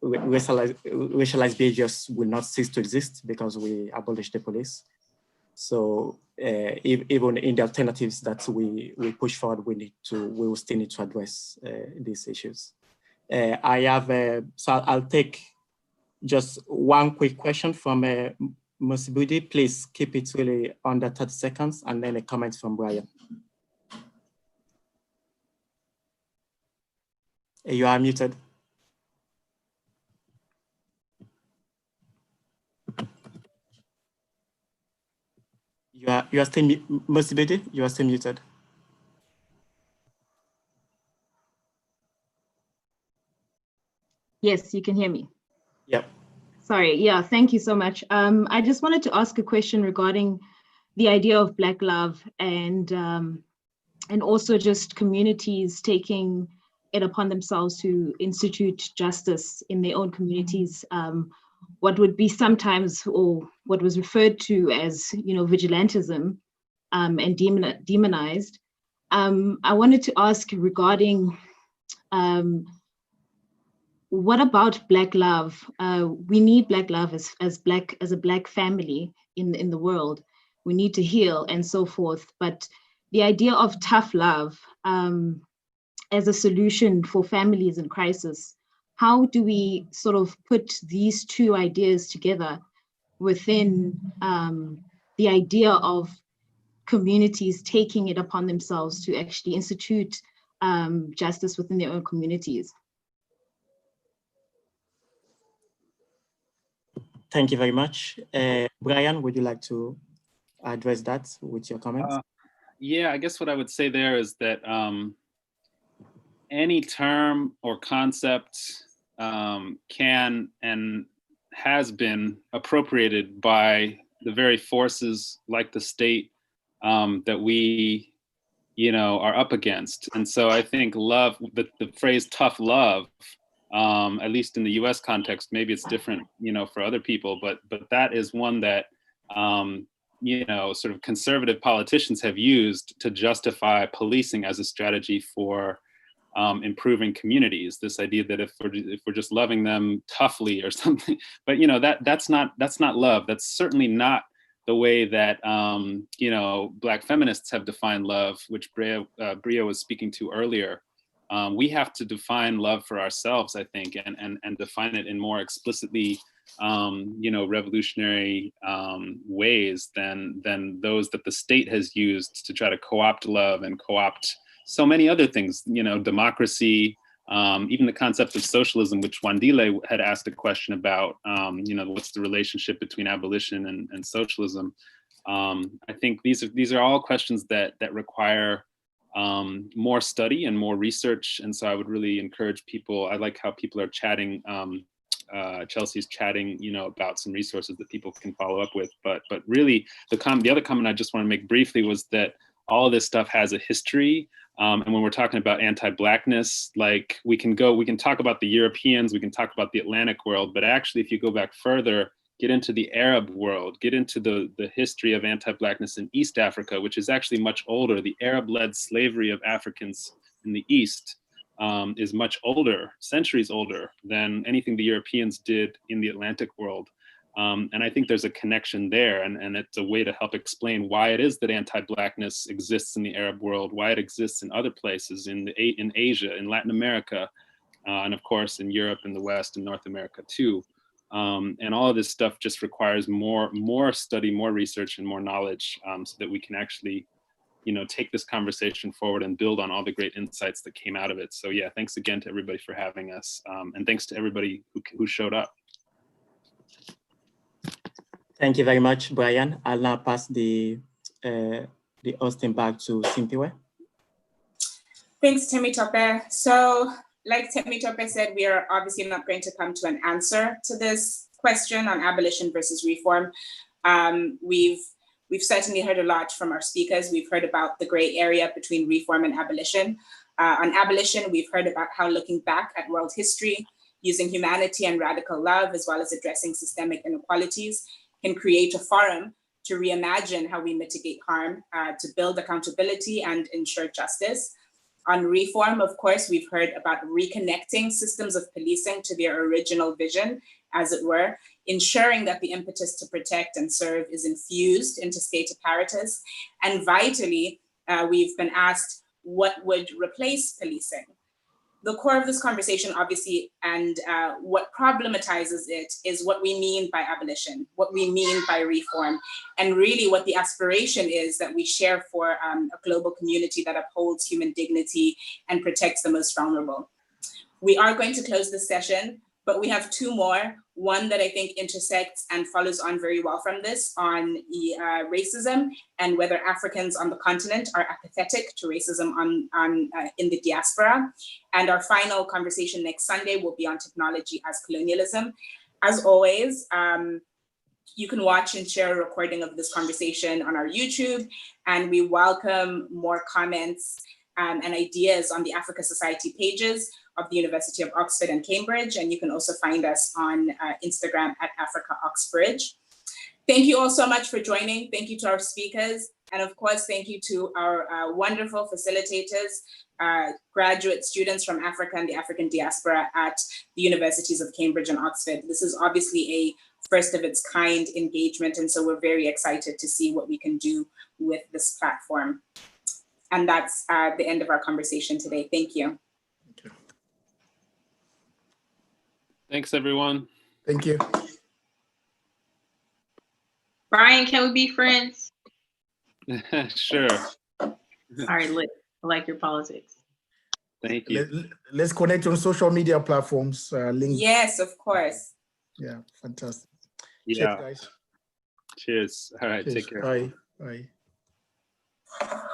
S6: racialized behaviors will not cease to exist because we abolish the police. So even in the alternatives that we push forward, we will still need to address these issues. So I'll take just one quick question from Musibudi. Please keep it really under 30 seconds, and then a comment from Brian. You are muted. You are still Musibudi, you are still muted.
S18: Yes, you can hear me.
S6: Yep.
S18: Sorry, yeah, thank you so much. I just wanted to ask a question regarding the idea of Black love and also just communities taking it upon themselves to institute justice in their own communities. What would be sometimes, or what was referred to as, vigilantism and demonized. I wanted to ask regarding what about Black love? We need Black love as a Black family in the world. We need to heal and so forth. But the idea of tough love as a solution for families in crisis, how do we sort of put these two ideas together within the idea of communities taking it upon themselves to actually institute justice within their own communities?
S6: Thank you very much. Brian, would you like to address that with your comments?
S7: Yeah, I guess what I would say there is that any term or concept can and has been appropriated by the very forces like the state that we, are up against. And so I think love, the phrase tough love, at least in the US context, maybe it's different, for other people, but that is one that, sort of conservative politicians have used to justify policing as a strategy for improving communities. This idea that if we're just loving them toughly or something, but that's not love. That's certainly not the way that Black feminists have defined love, which Bria was speaking to earlier. We have to define love for ourselves, I think, and define it in more explicitly, revolutionary ways than those that the state has used to try to co-opt love and co-opt so many other things, democracy, even the concept of socialism, which Wandile had asked a question about, what's the relationship between abolition and socialism? I think these are all questions that require more study and more research. And so I would really encourage people. I like how people are chatting. Chelsea's chatting, about some resources that people can follow up with. But really, the other comment I just want to make briefly was that all of this stuff has a history. And when we're talking about anti-Blackness, like we can talk about the Europeans, we can talk about the Atlantic world, but actually, if you go back further, get into the Arab world, get into the history of anti-Blackness in East Africa, which is actually much older. The Arab-led slavery of Africans in the East is much older, centuries older than anything the Europeans did in the Atlantic world. And I think there's a connection there, and it's a way to help explain why it is that anti-Blackness exists in the Arab world, why it exists in other places, in Asia, in Latin America, and of course in Europe and the West and North America too. And all of this stuff just requires more study, more research, and more knowledge, so that we can actually, take this conversation forward and build on all the great insights that came out of it. So yeah, thanks again to everybody for having us, and thanks to everybody who showed up.
S6: Thank you very much, Brian. I'll now pass the hosting back to Simpiwe.
S1: Thanks, Temitope. So, like Temitope said, we are obviously not going to come to an answer to this question on abolition versus reform. We've certainly heard a lot from our speakers. We've heard about the gray area between reform and abolition. On abolition, we've heard about how looking back at world history, using humanity and radical love, as well as addressing systemic inequalities, can create a forum to reimagine how we mitigate harm, to build accountability and ensure justice. On reform, of course, we've heard about reconnecting systems of policing to their original vision, as it were, ensuring that the impetus to protect and serve is infused into state apparatus. And vitally, we've been asked what would replace policing. The core of this conversation, obviously, and what problematizes it is what we mean by abolition, what we mean by reform, and really what the aspiration is that we share for a global community that upholds human dignity and protects the most vulnerable. We are going to close this session, but we have two more. One that I think intersects and follows on very well from this on racism and whether Africans on the continent are apathetic to racism in the diaspora. And our final conversation next Sunday will be on technology as colonialism. As always, you can watch and share a recording of this conversation on our YouTube, and we welcome more comments and ideas on the Africa Society pages of the University of Oxford and Cambridge. And you can also find us on Instagram at Africa Oxbridge. Thank you all so much for joining. Thank you to our speakers. And of course, thank you to our wonderful facilitators, graduate students from Africa and the African diaspora at the Universities of Cambridge and Oxford. This is obviously a first of its kind engagement. And so we're very excited to see what we can do with this platform. And that's the end of our conversation today. Thank you.
S7: Thanks, everyone.
S4: Thank you.
S2: Brian, can we be friends?
S7: Sure.
S2: All right, lit. I like your politics.
S7: Thank you.
S4: Let's connect on social media platforms. Link.
S1: Yes, of course.
S4: Yeah, fantastic.
S7: Yeah.
S4: Cheers, guys.
S7: Cheers. All right,
S4: Cheers.
S7: take care.
S4: Bye. Bye.